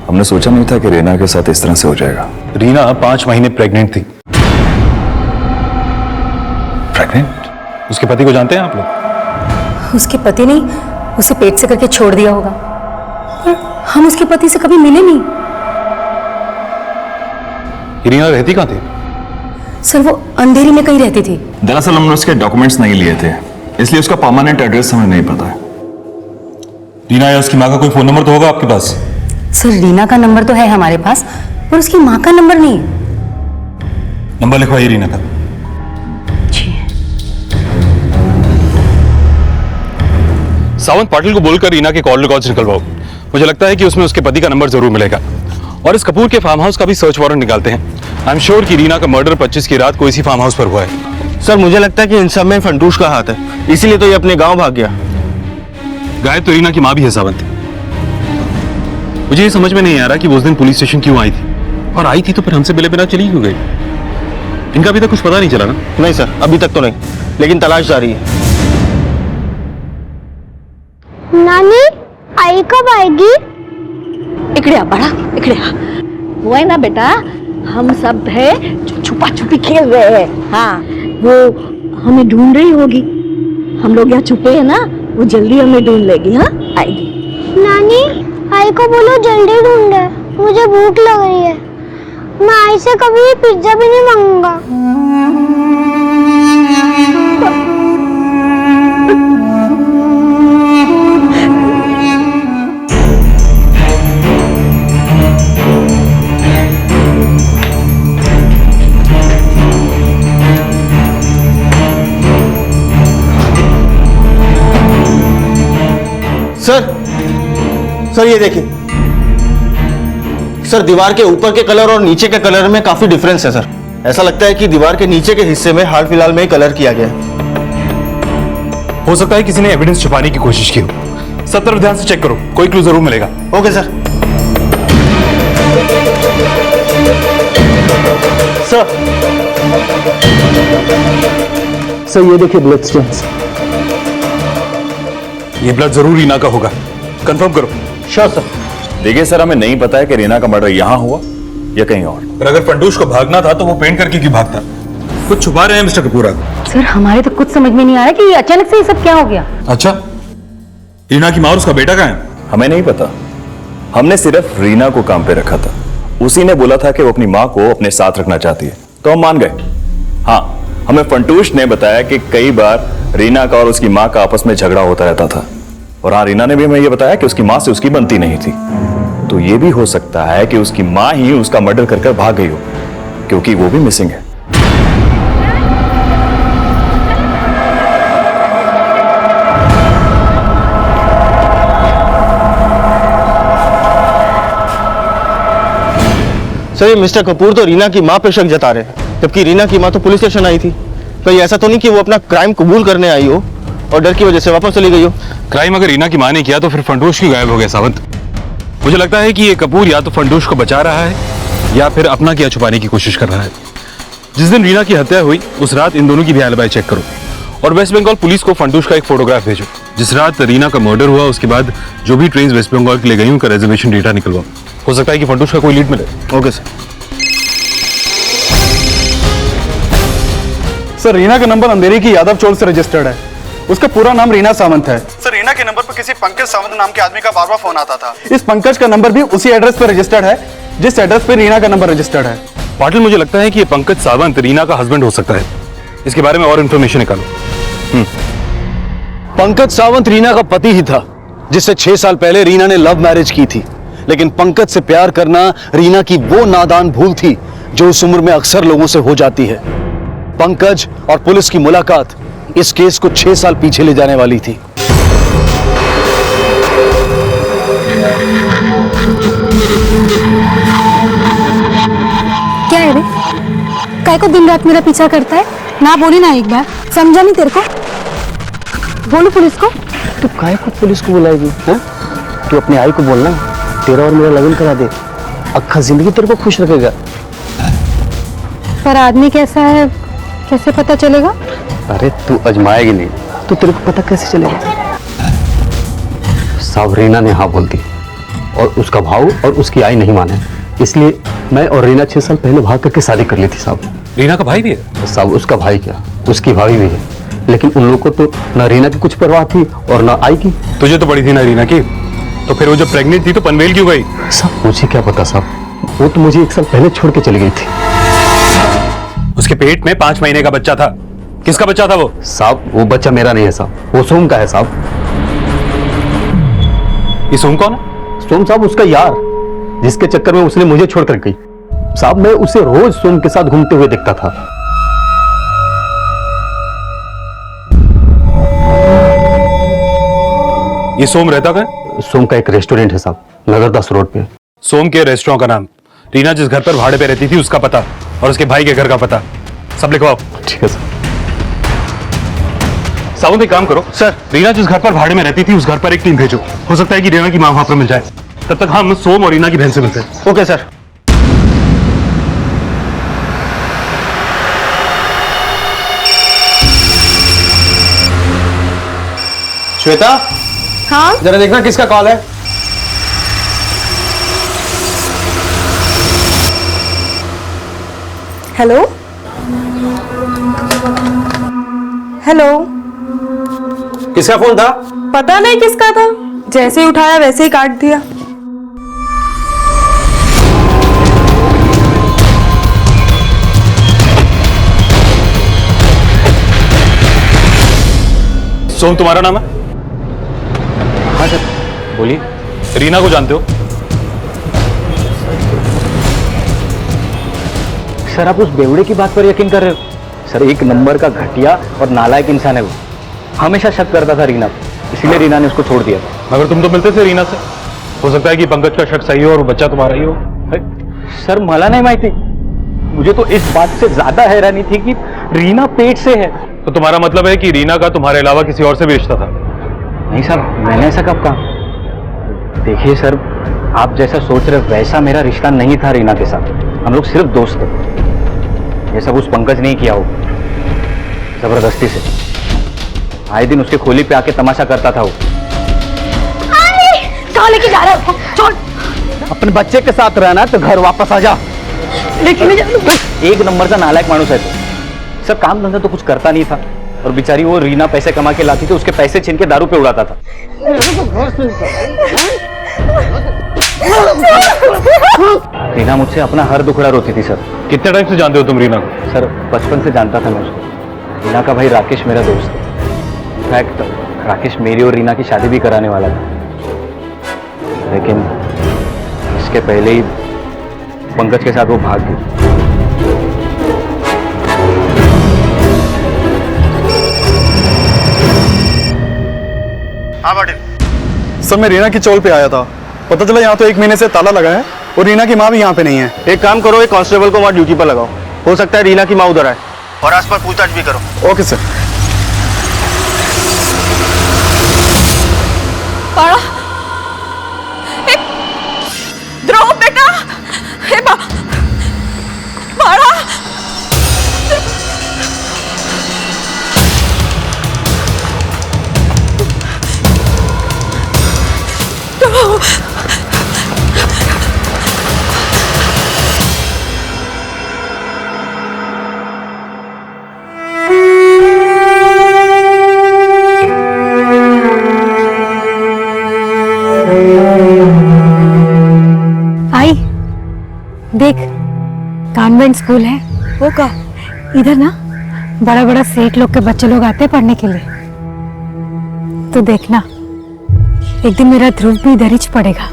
हमने सोचा नहीं था कि रीना के साथ इस तरह से हो जाएगा। रीना 5 महीने प्रेग्नेंट थी। प्रेग्नेंट? उसके पति को जानते हैं आप लोग? उसके पति नहीं, उसे पेट से करके छोड़ दिया होगा, पर हम उसके पति से कभी मिले नहीं। रीना रहती कहाँ थी? सर, वो अंधेरी में कहीं रहती थी। दरअसल हमने उसके डॉक्यूमेंट्स नहीं लिए थे, इसलिए उसका परमानेंट एड्रेस हमें नहीं पता है। रीना या उसकी माँ का कोई फोन नंबर तो होगा आपके पास? सर, रीना का नंबर तो है हमारे पास, पर उसकी माँ का नंबर नहीं है। नंबर लिखवाइए रीना का। सावंत पाटिल को बोलकर रीना के कॉल रिकॉर्ड्स निकलवाओ। मुझे लगता है कि उसमें उसके पति का नंबर जरूर मिलेगा। और इस कपूर के फार्म हाउस का भी सर्च वारंट निकालते हैं। आई एम श्योर कि रीना का मर्डर 25 की रात को इसी फार्म हाउस पर हुआ है। सर, मुझे लगता है कि इन सब में फंटूश का हाथ है, इसीलिए तो ये अपने गांव भाग गया। गायब तो रीना की माँ भी है सावंत। मुझे ये समझ में नहीं आ रहा कि वो उस दिन पुलिस स्टेशन क्यों आई थी, और आई थी तो फिर हमसे मिले बिना चली क्यों गई? इनका अभी तक कुछ पता नहीं चला ना? नहीं सर, अभी तक तो नहीं, लेकिन तलाश जारी है। नानी, आई कब आएगी? इकड़े आ बड़ा, इकड़े आ। वो है ना बेटा, हम सब है जो छुपा छुपी खेल रहे हैं। हाँ, वो हमें ढूंढ रही होगी। हम लोग यहाँ छुपे हैं ना, वो जल्दी हमें ढूंढ लेगी। हाँ, आएगी। नानी, आई को बोलो जल्दी ढूंढे, मुझे भूख लग रही है। मैं आई से कभी पिज्जा भी नहीं मांगूंगा। सर ये देखिए सर, दीवार के ऊपर के कलर और नीचे के कलर में काफी डिफरेंस है सर। ऐसा लगता है कि दीवार के नीचे के हिस्से में हाल फिलहाल में ही कलर किया गया है। हो सकता है किसी ने एविडेंस छुपाने की कोशिश की हो। सब तरफ ध्यान से चेक करो, कोई क्लू जरूर मिलेगा। Okay sir. सर ये देखिए ब्लड स्टेन्स। ये ब्लड जरूर रीना का होगा, कंफर्म करो। Sure sir. देखिए सर, हमें नहीं पता है कि रीना का मर्डर यहां हुआ या कहीं और। पर अगर फंटूश को भागना था तो वो पेंट करके क्यों भागता? कुछ छुपा रहे हैं मिस्टर कपूर आप। सर, हमारे तो कुछ समझ में नहीं आ रहा कि ये अचानक से ये सब क्या हो गया। अच्छा, रीना की माँ और उसका बेटा कहाँ है? हमें नहीं पता। हमने सिर्फ रीना को काम पे रखा था। उसी ने बोला था कि वो अपनी माँ को अपने साथ रखना चाहती है, तो हम मान गए। हाँ, हमें फंटूश ने बताया कि कई बार रीना का और उसकी माँ का आपस में झगड़ा होता रहता था। और हाँ, रीना ने भी हमें यह बताया कि उसकी माँ से उसकी बनती नहीं थी। तो यह भी हो सकता है कि उसकी माँ ही उसका मर्डर कर भाग गई हो, क्योंकि वो भी मिसिंग है। सर, ये मिस्टर कपूर तो रीना की माँ पे शक जता रहे हैं, जबकि रीना की माँ तो पुलिस स्टेशन आई थी। कहीं ऐसा तो नहीं कि वो अपना क्राइम कबूल करने आई हो और डर की वजह से वापस चली गई हो? क्राइम अगर रीना की माँ ने किया तो फिर फंटूश क्यों गायब हो गया सावंत? मुझे लगता है कि ये कपूर या तो फंटूश को बचा रहा है या फिर अपना क्या छुपाने की कोशिश कर रहा है। जिस दिन रीना की हत्या हुई उस रात इन दोनों की भी एलिबाई चेक करो और वेस्ट बंगाल पुलिस को फंटूश का एक फोटोग्राफ भेजो। जिस रात रीना का मर्डर हुआ उसके बाद जो भी ट्रेन वेस्ट बंगाल के लिए गई उनका रिजर्वेशन डेटा निकलवाओ। हो सकता है कि फंटूश का कोई लीड मिले। Okay sir. सर, रीना का नंबर अंधेरी की यादव चौल से रजिस्टर्ड है। उसका पूरा नाम रीना सावंत है। सर, रीना के नंबर पर किसी पंकज सावंत नाम के आदमी का बार बार फोन आता था। इस पंकज का नंबर भी उसी एड्रेस पर रजिस्टर्ड है जिस एड्रेस पर रीना का नंबर रजिस्टर्ड है। पाटिल, मुझे लगता है कि ये पंकज सावंत रीना का हस्बैंड हो सकता है। इसके बारे में और इंफॉर्मेशन निकालो। पंकज सावंत रीना का पति ही था, जिससे 6 साल पहले रीना ने लव मैरिज की थी। लेकिन पंकज से प्यार करना रीना की वो नादान भूल थी जो उस उम्र में अक्सर लोगों से हो जाती है। पंकज और पुलिस की मुलाकात इस केस को 6 साल पीछे ले जाने वाली थी। क्या है रे? काय को दिन रात मेरा पीछा करता है? ना बोली ना एक बार, समझा नहीं तेरे को? बोलो पुलिस को। तू काय को पुलिस को बुलाएगी? तू अपने आई को बोलना, तेरा और मेरा लगन करा दे, अक्खा जिंदगी तेरे को खुश रखेगा। पर आदमी कैसा है कैसे पता चलेगा? अरे तू अजमाएगी नहीं तो तेरे को पता कैसे चलेगा? साहब, रीना ने हाँ बोल दी और उसका भाव और उसकी आई नहीं माने, इसलिए मैं और रीना 6 साल पहले भाग करके शादी कर ली थी साहब। रीना का भाई भी है? साहब, उसका भाई क्या, उसकी भाभी भी है, लेकिन उन लोगों को तो ना रीना की कुछ परवाह थी और ना आई की। तुझे तो पड़ी थी ना रीना की, तो फिर वो जब प्रेग्नेंट थी तो पनवेल क्यों गई? साहब, मुझे क्या पता साहब, वो तो मुझे 1 साल पहले छोड़ के चली गई थी। उसके पेट में 5 महीने का बच्चा था। किसका बच्चा था वो? साहब, वो बच्चा मेरा नहीं है साहब, वो सोम का है साहब। ये सोम कौन है? सोम साहब उसका यार, जिसके चक्कर में उसने मुझे छोड़कर गई। साहब, मैं उसे रोज सोम के साथ घूमते हुए देखता था। ये सोम रहता कहाँ? सोम का एक रेस्टोरेंट है साहब, नगरदास रोड पे। सोम के रेस्टोरेंट का नाम, रीना जिस घर पर भाड़े पे रहती थी उसका पता और उसके भाई के घर का पता सब लिखवाओ। ठीक है सर। सावंत, एक काम करो सर, रीना जिस घर पर भाड़े में रहती थी उस घर पर एक टीम भेजो। हो सकता है कि रीना की मां वहां पर मिल जाए। तब तक हम सोम और रीना की बहन से मिलते हैं। Okay sir. श्वेता, हाँ जरा देखना किसका कॉल है। हेलो हेलो, किसका फोन था? पता नहीं किसका था, जैसे ही उठाया वैसे ही काट दिया। सोम तुम्हारा नाम है? हाँ सर। बोलिए। रीना को जानते हो? सर, आप उस बेवड़े की बात पर यकीन कर रहे हो? सर, 1 नंबर का घटिया और नालायक इंसान है वो। हमेशा शक करता था रीना को, इसीलिए रीना ने उसको छोड़ दिया था। मगर तुम तो मिलते थे रीना से, हो सकता है कि पंकज का शक सही हो और वो बच्चा तुम्हारा ही हो। सर, मला नहीं माहिती, मुझे तो इस बात से ज्यादा हैरानी थी कि रीना पेट से है। तो तुम्हारा मतलब है कि रीना का तुम्हारे अलावा किसी और से भी रिश्ता था? नहीं सर, मैंने ऐसा कब कहा? देखिए सर, आप जैसा सोच रहे वैसा मेरा रिश्ता नहीं था रीना के साथ। हम लोग सिर्फ दोस्त थे। ये सब उस पंकज ने ही किया हो, जबरदस्ती से। आए दिन उसके खोली पे आके तमाशा करता था वो। कहाँ लेके जा रहा है? छोड़। अपने बच्चे के साथ रहना तो घर वापस आ जा। लेकिन 1 नंबर का नालायक मानुस है तो। सब काम धंधा तो कुछ करता नहीं था और बेचारी वो रीना पैसे कमा के लाती थी, उसके पैसे छीन के दारू पे उड़ाता था। रीना मुझसे अपना हर दुखड़ा रोती थी सर। कितने टाइम से जानते हो तुम रीना को? सर बचपन से जानता था मैं उसको। रीना का भाई राकेश मेरा दोस्त है। इनफैक्ट राकेश मेरी और रीना की शादी भी कराने वाला था, लेकिन इसके पहले ही पंकज के साथ वो भाग गई। हाँ पाटिल। सर मैं रीना की चौल पे आया था, पता चला यहाँ तो 1 महीने से ताला लगा है और रीना की माँ भी यहाँ पे नहीं है। एक काम करो, एक कांस्टेबल को वहाँ ड्यूटी पर लगाओ, हो सकता है रीना की माँ उधर आए, और आसपास पूछताछ भी करो। Okay sir. पाड़ा, ध्रुव बेटा, हे पाड़ा, आई देख, कॉन्वेंट स्कूल है वो का। इधर ना बड़ा बड़ा सेठ लोग के बच्चे लोग आते हैं पढ़ने के लिए। तो देखना एक दिन मेरा ध्रुव भी इधर ही पढ़ेगा।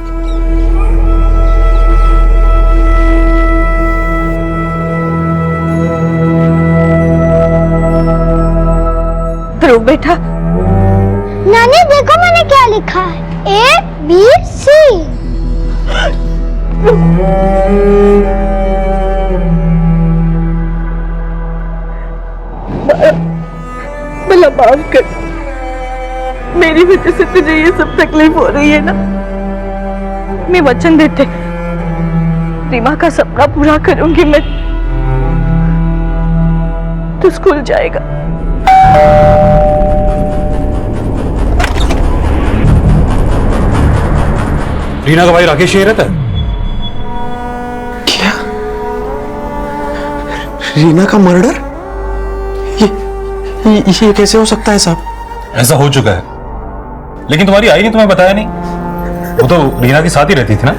ध्रुव बेटा, नानी देखो मैंने क्या लिखा है, ABC। भला माफ कर, मेरी वजह से तुझे ये सब तकलीफ हो रही है ना। मैं वचन देते रीमा का सपना पूरा करूंगी मैं। तू स्कूल जाएगा। रीना का भाई राकेश यही रहता है? क्या? रीना का मर्डर? ये कैसे हो सकता है साहब? ऐसा हो चुका है, लेकिन तुम्हारी आई ने तुम्हें बताया नहीं। वो तो रीना के साथ ही रहती थी ना?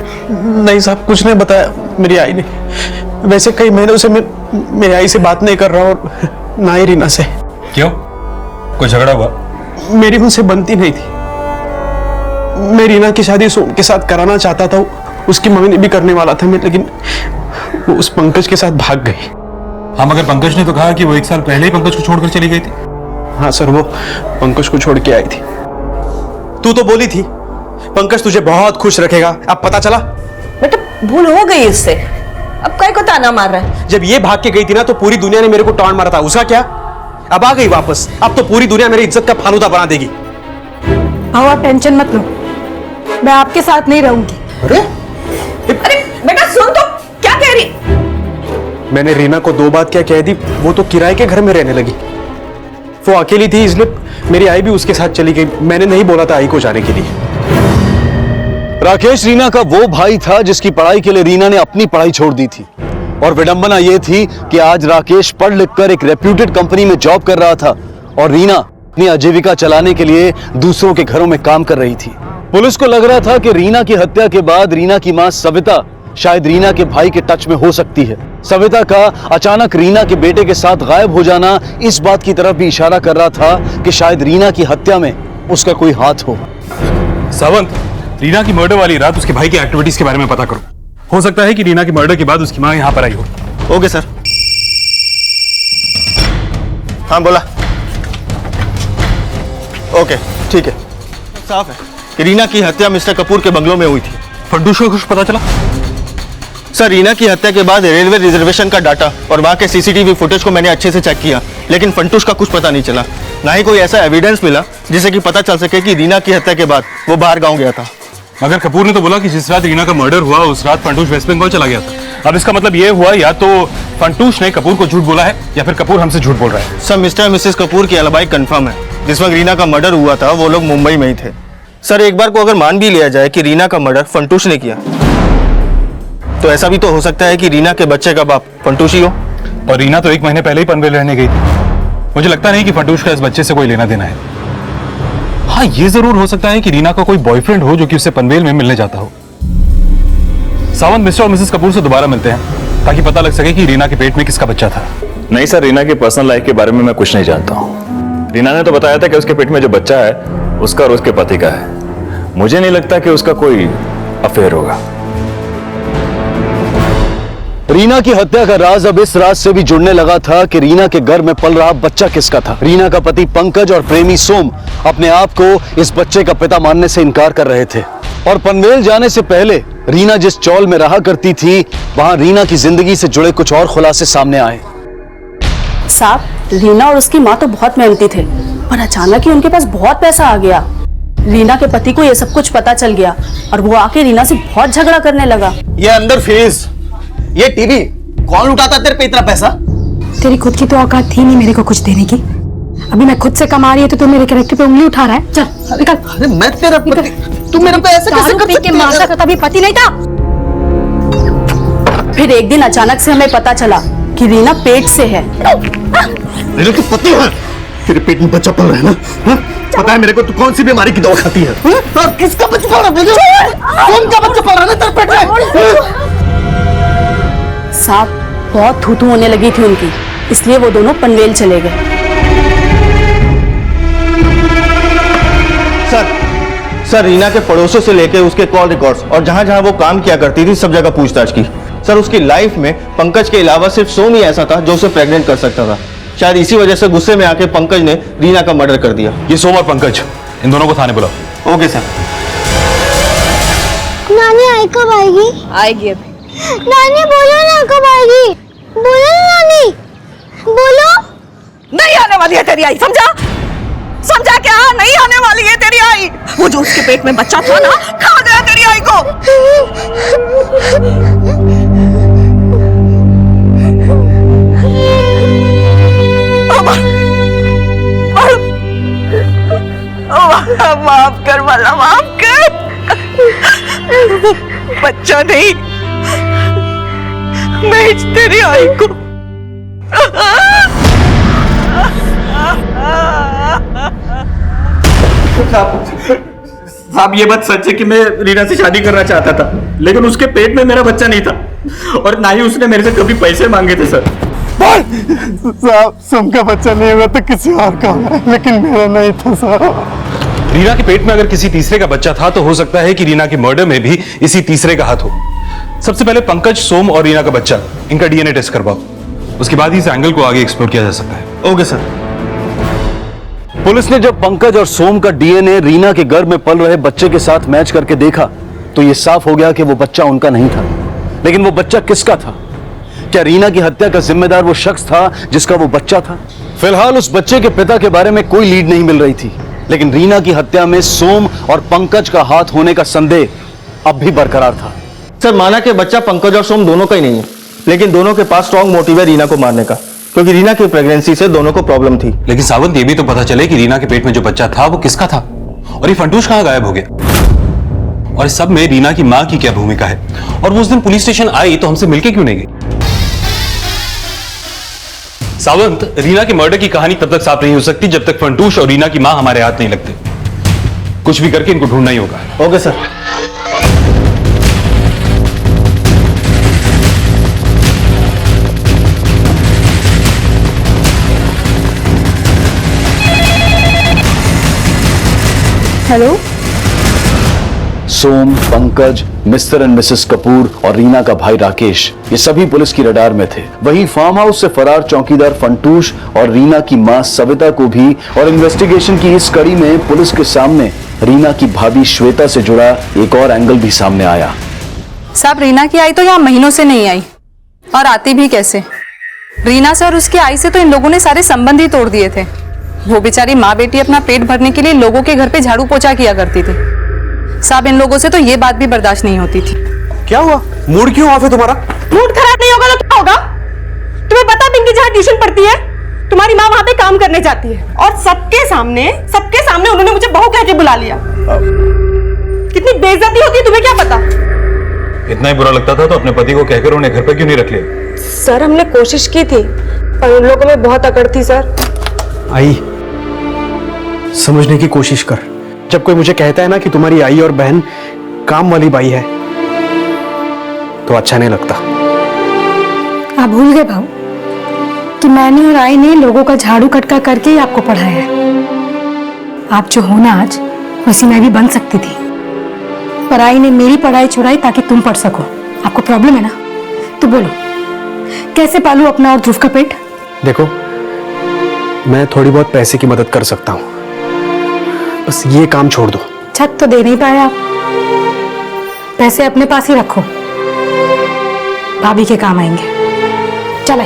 नहीं साहब, कुछ नहीं बताया मेरी आई ने। वैसे कई महीनों से मैं मेरी आई से बात नहीं कर रहा और ना ही रीना से। क्यों, कोई झगड़ा हुआ? मेरी उनसे बनती नहीं थी। मैं रीना की शादी सोम के साथ कराना चाहता था, उसकी मम्मी ने भी करने वाला था मैं, लेकिन वो उस पंकज के साथ भाग गई। हाँ, मगर पंकज ने तो कहा कि वो 1 साल पहले ही पंकज को छोड़कर चली गई थी। हाँ सर, वो पंकज को छोड़ के आई थी। तू तो बोली थी पंकज तुझे बहुत खुश रखेगा, अब पता चला? बेटा भूल हो गई इससे, अब काय को ताना मार रहा है? जब ये भाग के गई थी ना तो पूरी दुनिया ने मेरे को टॉन्ट मारा था, उसका क्या? अब आ गई वापस, अब तो पूरी दुनिया मेरी इज्जत का फालूदा बना देगी। आओ आप टेंशन मत लो, मैं आपके साथ नहीं रहूंगी। अरे बेटा सुन तो, क्या कह रही? मैंने रीना को 2 बात क्या कह दी, वो तो किराए के घर में रहने लगी। वो अकेली थी इसलिए मेरी आई भी उसके साथ चली गई। मैंने नहीं बोला था आई को जाने के लिए। राकेश रीना का वो भाई था जिसकी पढ़ाई के लिए रीना ने अपनी पढ़ाई छोड़ दी थी, और विडंबना यह थी कि आज राकेश पढ़ लिखकर एक रेप्यूटेड कंपनी में जॉब कर रहा था और रीना अपनी आजीविका चलाने के लिए दूसरों के घरों में काम कर रही थी। पुलिस को लग रहा था कि रीना की हत्या के बाद रीना की मां सविता शायद रीना के भाई के टच में हो सकती है। सविता का अचानक रीना के बेटे के साथ गायब हो जाना इस बात की तरफ भी इशारा कर रहा था कि शायद रीना की हत्या में उसका कोई हाथ हो। सावंत, रीना की मर्डर वाली रात उसके भाई की एक्टिविटीज के बारे में पता करो। हो सकता है कि रीना की मर्डर के बाद उसकी मां यहां पर आई हो। Okay sir. हाँ बोला। ओके ठीक है, साफ है कि रीना की हत्या मिस्टर कपूर के बंगलों में हुई थी। फंटूश को कुछ पता चला? सर रीना की हत्या के बाद रेलवे रिजर्वेशन का डाटा और वहां के सीसीटीवी फुटेज को मैंने अच्छे से चेक किया, लेकिन फंटूश का कुछ पता नहीं चला। ना ही कोई ऐसा एविडेंस मिला जिससे कि पता चल सके कि रीना की हत्या के बाद वो बाहर गांव गया था। मगर कपूर ने तो बोला कि जिस रात रीना का मर्डर हुआ उस रात फंटूश वेस्ट बंगाल चला गया था। अब इसका मतलब ये हुआ या तो फंटूश ने कपूर को झूठ बोला है या फिर कपूर हमसे झूठ बोल रहा है। सर मिस्टर और मिसेस कपूर की अलिबाई कंफर्म है। जिस वक्त रीना का मर्डर हुआ था वो लोग मुंबई में ही थे। सर एक बार को अगर मान भी लिया जाए कि रीना का मर्डर फंटूश ने किया, तो ऐसा भी तो हो सकता है कि रीना के बच्चे का बाप फंटूश ही हो। और रीना तो 1 महीने पहले ही पनवेल रहने गई थी। मुझे लगता नहीं कि फंटूश का इस बच्चे से कोई लेना देना है। हाँ, ये जरूर हो सकता है कि रीना का कोई बॉयफ्रेंड हो जो कि उससे पनवेल में मिलने जाता हो। सावंत मिस्टर और मिसेस कपूर से दोबारा मिलते हैं ताकि पता लग सके कि रीना के पेट में किसका बच्चा था। नहीं सर, रीना की पर्सनल लाइफ के बारे में मैं कुछ नहीं जानता हूँ। रीना ने तो बताया था कि उसके पेट में जो बच्चा है उसका और उसके पति का है। मुझे नहीं लगता कि उसका कोई अफेयर होगा। रीना की हत्या का राज अब इस राज से भी जुड़ने लगा था कि रीना के घर में पल रहा बच्चा किसका था। रीना का पति पंकज और प्रेमी सोम अपने आप को इस बच्चे का पिता मानने से इनकार कर रहे थे और पनवेल जाने से पहले रीना जिस चौल में रहा करती थी वहां रीना की जिंदगी से जुड़े कुछ और खुलासे सामने आए। साहब, रीना और उसकी माँ तो बहुत मेहनती थे, पर अचानक ही उनके पास बहुत पैसा आ गया। रीना के पति को ये सब कुछ पता चल गया और वो आके रीना से बहुत झगड़ा करने लगा। ये अंदर फ्रीज, ये टीवी, कौन लुटाता तेरे पे इतना पैसा? तेरी खुद की तो औकात थी नहीं मेरे को कुछ देने की। अभी मैं खुद से कमा रही है तो तू मेरे कैरेक्टर पे उंगली उठा रहा है। चल निकल। अरे मैं तेरा पति, तू मेरे पे ऐसे कैसे कर सकती है? मारता था तभी पति नहीं था। फिर एक दिन अचानक से हमें पता चला कि रीना पेट से है। मेरे तो पति है, तेरे पेट में बच्चा पल रहा है ना? हा? पता है मेरे को तू कौन सी बीमारी की दवा खाती है? और किसका बच्चा पल रहा है? कौन का बच्चा पल रहा है तेरे पेट में? साहब, बहुत थू-थू होने लगी थी उनकी, इसलिए वो दोनों पनवेल चले गए। सर, रीना के पड़ोसों से लेकर उसके कॉल रिकॉर्ड्स और जहां जहां वो काम किया करती थी सब जगह पूछताछ की। सर, उसकी लाइफ में पंकज के अलावा सिर्फ सोम ही ऐसा था जो उसे प्रेग्नेंट कर सकता था। शायद इसी वजह से गुस्से में आके पंकज ने रीना का मर्डर कर दिया। ये सोम और पंकज, इन दोनों को थाने बुलाओ। Okay sir. नानी आई कब आएगी? आएगी अभी। नानी बोलो ना कब आएगी? बोलो ना नानी, बोलो। नहीं आने वाली है तेरी आई, समझा? समझा क्या? नहीं आने वाली है तेरी आई। वो जो उसके पेट में बच्चा था ना, खा गया तेरी आई को। माफ कर वाला, माफ कर। बच्चा नहीं, बेच तेरी आई को। साहब, ये बात सच है कि मैं रीना से शादी करना चाहता था, लेकिन उसके पेट में मेरा बच्चा नहीं था और ना ही उसने मेरे से कभी पैसे मांगे थे। सर साहब, सोम का बच्चा नहीं हुआ तो किसी और का है, लेकिन मेरा नहीं था साहब। रीना के पेट में अगर किसी तीसरे का बच्चा था तो हो सकता है कि रीना के मर्डर में भी इसी तीसरे का हाथ हो। सबसे पहले पंकज, सोम और रीना का बच्चा, इनका डीएनए टेस्ट करवाओ। उसके बाद ही इस एंगल को आगे एक्सप्लोर किया जा सकता है। Okay sir. पुलिस ने जब पंकज और सोम का डीएनए रीना के गर्भ में पल रहे बच्चे के साथ मैच करके देखा तो यह साफ हो गया कि वो बच्चा उनका नहीं था। लेकिन वो बच्चा किसका था? क्या रीना की हत्या का जिम्मेदार वो शख्स था जिसका वो बच्चा था? फिलहाल उस बच्चे के पिता के बारे में कोई लीड नहीं मिल रही थी, लेकिन रीना की हत्या में सोम और पंकज का हाथ होने का संदेह अब भी बरकरार था। सर, माना कि बच्चा पंकज और सोम दोनों का ही नहीं है, लेकिन दोनों के पास स्ट्रॉन्ग मोटिव है रीना को मारने का, क्योंकि रीना की प्रेगनेंसी से दोनों को प्रॉब्लम थी। लेकिन सावंत, ये भी तो पता चले कि रीना के पेट में जो बच्चा था वो किसका था और ये फंटूश कहां गायब हो गया। और इस सब में रीना की मां की क्या भूमिका है? और वो उस दिन पुलिस स्टेशन आई तो हमसे मिलके क्यों नहीं गई? सावंत, रीना के मर्डर की कहानी तब तक साफ नहीं हो सकती जब तक फंटूश और रीना की मां हमारे हाथ नहीं लगते। कुछ भी करके इनको ढूंढना ही होगा। Okay sir. Hello. Som, Pankaj, mister and missus Kapoor और रीना का भाई राकेश, ये सभी पुलिस की रडार में थे। वहीं फार्म हाउस से फरार चौकीदार फंटूश और रीना की मां सविता को भी। और इन्वेस्टिगेशन की इस कड़ी में पुलिस के सामने रीना की भाभी श्वेता से जुड़ा एक और एंगल भी सामने आया। साहब, रीना की आई तो यहाँ महीनों से नहीं आई, और आती भी कैसे? रीना से और उसकी आई से तो इन लोगों ने सारे संबंध ही तोड़ दिए थे। वो बेचारी माँ बेटी अपना पेट भरने के लिए लोगों के घर पे झाड़ू पोछा किया करती थी। साहब, इन लोगों से तो ये बात भी बर्दाश्त नहीं होती थी। क्या हुआ? मूड क्यों ऑफ है तुम्हारा? मूड खराब नहीं होगा तो क्या होगा? तुम्हें पता पिंकी जहाँ ट्यूशन पढ़ती है, तुम्हारी माँ वहाँ पे काम करने जाती है, और सबके सामने उन्होंने मुझे बहू कह के बुला लिया। कितनी बेइज्जती होती है तुम्हें क्या पता? इतना ही बुरा लगता था तो अपने पति को कहकर उन्हें घर पे क्यों नहीं रख लिया? सर, हमने कोशिश की थी पर उन लोगों में बहुत अकड़ थी सर। आई, समझने की कोशिश कर। जब कोई मुझे कहता है ना कि तुम्हारी आई और बहन काम वाली बाई है, तो अच्छा नहीं लगता। आप भूल गए भाऊ कि मैंने और आई ने लोगों का झाड़ू कटका करके ही आपको पढ़ाया है। आप जो हो ना आज, वैसी मैं भी बन सकती थी, पर आई ने मेरी पढ़ाई छुड़ाई ताकि तुम पढ़ सको। आपको प्रॉब्लम है ना, तो बोलो कैसे पालूं अपना और ध्रुव का पेट? देखो, मैं थोड़ी बहुत पैसे की मदद कर सकता हूँ, बस ये काम छोड़ दो। छत तो दे नहीं पाए आप, पैसे अपने पास ही रखो, भाभी के काम आएंगे। चले।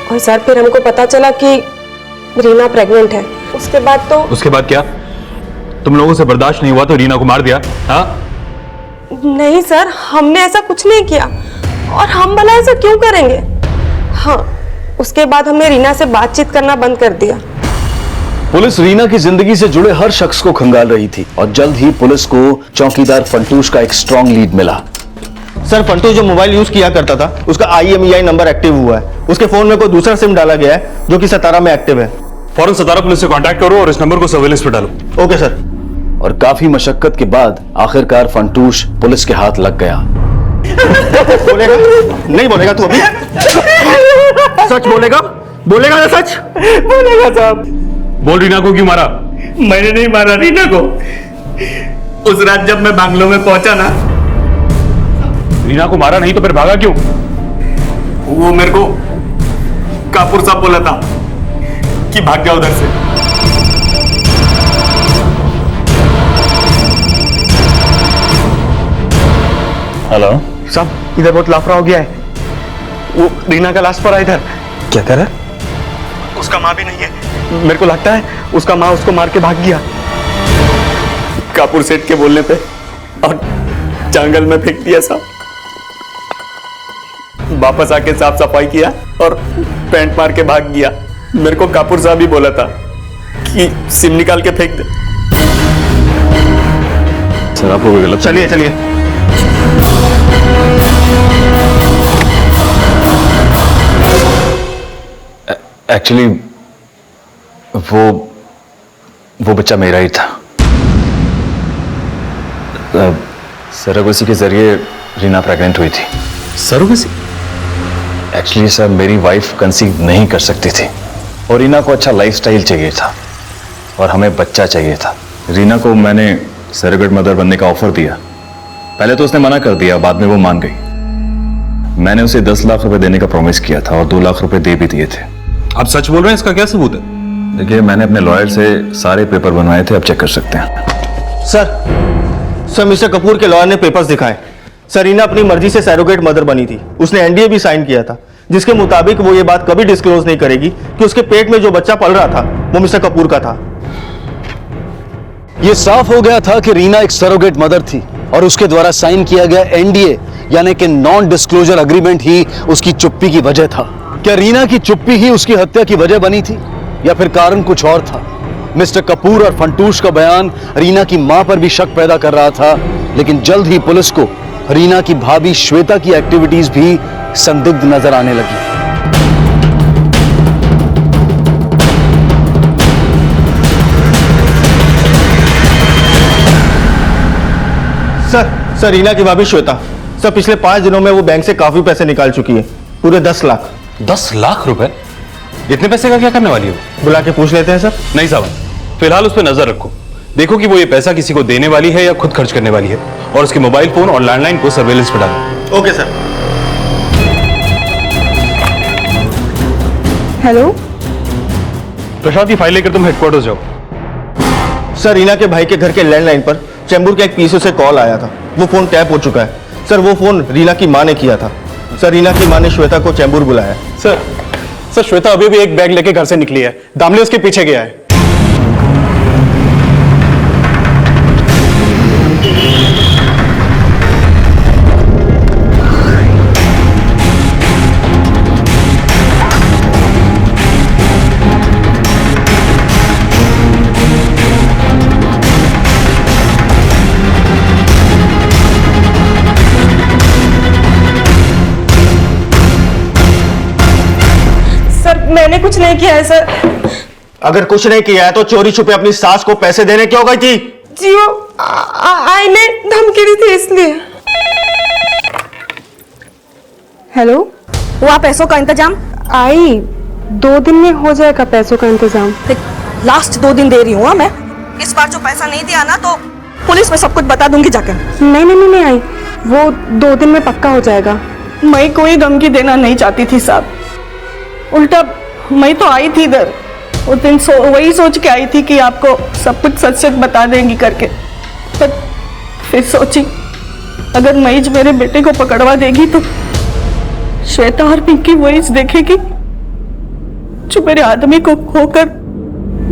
और सर फिर हमको पता चला कि रीना प्रेग्नेंट है। उसके बाद क्या तुम लोगों से बर्दाश्त नहीं हुआ तो रीना को मार दिया? हाँ? नहीं सर, हमने ऐसा कुछ नहीं किया, और हम भला ऐसा क्यों करेंगे? हाँ, उसके बाद हमने रीना से बातचीत करना बंद कर दिया। पुलिस रीना की जिंदगी से जुड़े हर शख्स को खंगाल रही थी और जल्द ही पुलिस को चौकीदार फंटूश का एक स्ट्रॉन्ग लीड मिला। सर, फंटूश जो मोबाइल यूज किया करता था उसका IMEI नंबर एक्टिव हुआ है। उसके फोन में कोई दूसरा सिम डाला गया है जो कि सतारा में एक्टिव है। फौरन सतारा पुलिस से कांटेक्ट करो और इस नंबर को सर्वेलेंस पे डालो। Okay sir. और काफी मशक्कत के बाद आखिरकार फंटूश पुलिस के हाथ लग गया। बोलेगा? नहीं बोलेगा तू अभी? सच बोलेगा? बोलेगा ना सच? बोलेगा साहब। बोल, रीना को क्यों मारा? मैंने नहीं मारा रीना को। उस रात जब मैं बांग्लो में पहुंचा ना, रीना को मारा नहीं तो फिर भागा क्यों? वो मेरे को कापुर साहब बोला था कि भाग जाओ उधर से। हेलो साहब, इधर बहुत लाफड़ा हो गया है। वो रीना का लाश पड़ा इधर। क्या कह रहा है? उसका माँ भी नहीं है। मेरे को लगता है उसका माँ उसको मार के भाग गया कापुर सेठ के बोलने पे, और जंगल में फेंक दिया साहब। वापस आके साफ सफाई किया और पैंट मार के भाग गया। मेरे को कापुर साहब ही बोला था कि सिम निकाल के फेंक दे। सर, आपको कोई गलत? चलिए चलिए। एक्चुअली वो बच्चा मेरा ही था। सरोगेसी के जरिए रीना प्रेग्नेंट हुई थी। सरोगेसी? एक्चुअली सर, मेरी वाइफ कंसीव नहीं कर सकती थी और रीना को अच्छा लाइफस्टाइल चाहिए था और हमें बच्चा चाहिए था। रीना को मैंने सरोगेट मदर बनने का ऑफर दिया। पहले तो उसने मना कर दिया, बाद में वो मान गई। मैंने उसे 10 लाख रुपए देने का प्रॉमिस किया था और 2 लाख रुपए दे भी दिए थे। आप सच बोल रहे हैं? इसका क्या सबूत है? देखिए, मैंने अपने लॉयर से सारे पेपर बनवाए थे, आप चेक कर सकते हैं। सर मिस्टर कपूर के लॉयर ने पेपर्स दिखाए। सर, रीना अपनी मर्जी से सरोगेट मदर बनी थी। उसने NDA भी साइन किया था, जिसके मुताबिक वो ये बात कभी डिस्क्लोज नहीं करेगी कि उसके पेट में जो बच्चा पल रहा था वो मिस्टर कपूर का था। यह साफ हो गया था कि रीना एक सरोगेट मदर थी और उसके द्वारा साइन किया गया NDA यानी कि नॉन डिस्क्लोजर अग्रीमेंट ही उसकी चुप्पी की वजह था। क्या रीना की चुप्पी ही उसकी हत्या की वजह बनी थी या फिर कारण कुछ और था? मिस्टर कपूर और फंटूश का बयान रीना की मां पर भी शक पैदा कर रहा था, लेकिन जल्द ही पुलिस को रीना की भाभी श्वेता की एक्टिविटीज भी संदिग्ध नजर आने लगी। सर रीना की भाभी श्वेता, सर पिछले 5 दिनों में वो बैंक से काफी पैसे निकाल चुकी है, पूरे 10 लाख। 10 लाख रुपए? इतने पैसे का क्या करने वाली हो? बुला के पूछ लेते हैं सर। नहीं साहब, फिलहाल उस पर नजर रखो। देखो कि वो ये पैसा किसी को देने वाली है या खुद खर्च करने वाली है, और उसके मोबाइल फोन और लैंडलाइन को सर्वेलेंस पर डालो। Okay sir. हेलो प्रशांत, की फाइल लेकर तुम हेडक्वार्टर्स जाओ। सर, रीना के भाई के घर के लैंडलाइन पर चेंबूर के एक पीसीओ से कॉल आया था। वो फोन टैप हो चुका है। सर, वो फोन रीना की मां ने किया था। सर, रीना की मां ने श्वेता को चेंबूर बुलाया। सर श्वेता अभी भी एक बैग लेके घर से निकली है। दामले उसके पीछे गया है। मैंने कुछ नहीं किया है सर। अगर कुछ नहीं किया है तो चोरी छुपे अपनी सास को पैसे देने क्यों गई थी? जी वो आई ने धमकी दी थी इसलिए। हेलो, हुआ पैसों का इंतजाम? आई 2 दिन में हो जाएगा पैसों का इंतजाम। लास्ट 2 दिन दे रही हूँ मैं। इस बार जो पैसा नहीं दिया ना तो पुलिस में सब कुछ बता दूंगी जाकर। नहीं आई, वो 2 दिन में पक्का हो जाएगा। मैं कोई धमकी देना नहीं चाहती थी साहब, उल्टा मैं तो आई थी इधर उस दिन वही सोच के आई थी कि आपको सब कुछ सच सच बता देंगी करके, पर फिर सोची अगर मईज मेरे बेटे को पकड़वा देगी तो श्वेता और पिंकी वही देखेगी जो मेरे आदमी को खोकर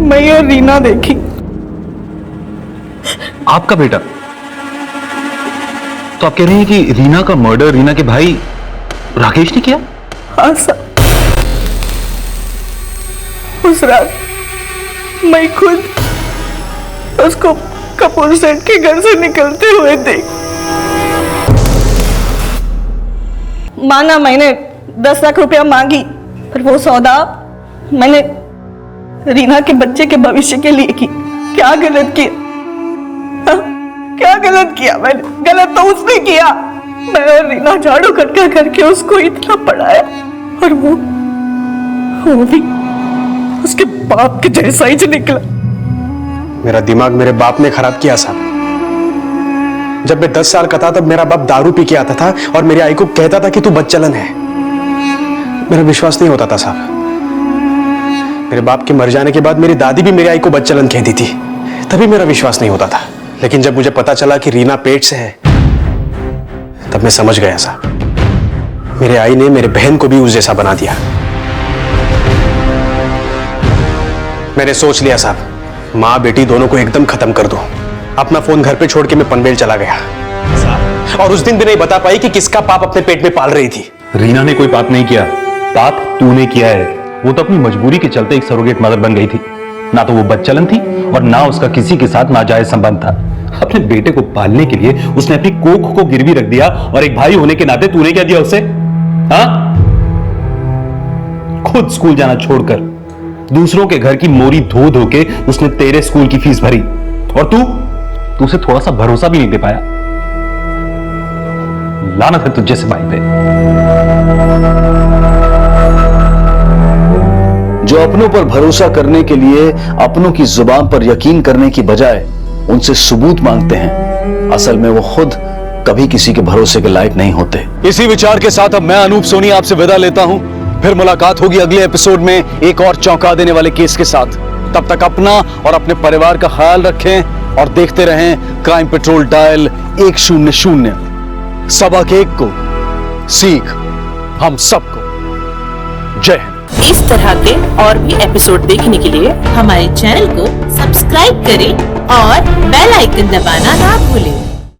मैं और रीना देखी। आपका बेटा? तो आप कह रहे हैं कि रीना का मर्डर रीना के भाई राकेश ने किया? हाँ सर, उस रात मैं खुद उसको कपूर सेठ के घर से निकलते हुए देख। माना मैंने 10 लाख रुपया मांगी, पर वो सौदा मैंने रीना के बच्चे के भविष्य के लिए की। क्या गलत किया? क्या गलत किया मैंने? गलत तो उसने किया। मैं और रीना झाड़ू कटका करके उसको इतना पढ़ाया और वो भी उसके बाप के जैसा ही निकला। मेरा दिमाग मेरे बाप ने खराब किया साहब। जब मैं 10 साल का था तब मेरा बाप दारू पी के आता था और मेरी आई को कहता था कि तू बदचलन है। मेरा विश्वास नहीं होता था साहब। मेरे बाप के मर जाने के बाद मेरी दादी भी मेरी आई को बदचलन कहती थी, तभी मेरा विश्वास नहीं होता था। लेकिन जब मुझे पता चला कि रीना पेट से है तब मैं समझ गया साहब। मेरे आई ने मेरे बहन को भी उस जैसा बना दिया। मैंने सोच लिया साहब, माँ बेटी दोनों को एकदम खत्म कर दो। अपना फोन घर पे छोड़ के मैं पनवेल चला गया और उस दिन भी नहीं बता पाई कि किसका पाप अपने पेट में पाल रही थी। रीना ने कोई पाप नहीं किया, पाप तूने किया है। वो तो अपनी मजबूरी के चलते एक सरोगेट मदर बन गई थी। ना तो वो बदचलन थी और ना उसका किसी के साथ नाजायज संबंध था। अपने बेटे को पालने के लिए उसने अपनी कोख को गिरवी रख दिया और एक भाई होने के नाते तूने क्या दिया उसे? हाँ? खुद स्कूल जाना छोड़कर दूसरों के घर की मोरी धो धो के उसने तेरे स्कूल की फीस भरी और तू उसे थोड़ा सा भरोसा भी नहीं दे पाया। लानत है तुझ जैसे भाई पे। जो अपनों पर भरोसा करने के लिए अपनों की जुबान पर यकीन करने की बजाय उनसे सबूत मांगते हैं, असल में वो खुद कभी किसी के भरोसे के लायक नहीं होते। इसी विचार के साथ अब मैं अनूप सोनी आपसे विदा लेता हूं। फिर मुलाकात होगी अगले एपिसोड में एक और चौंका देने वाले केस के साथ। तब तक अपना और अपने परिवार का ख्याल रखें और देखते रहें क्राइम पेट्रोल डायल 100। सबक एक को सीख हम सबको। जय हिंद। इस तरह के और भी एपिसोड देखने के लिए हमारे चैनल को सब्सक्राइब करें और बेल आइकन दबाना ना भूलें।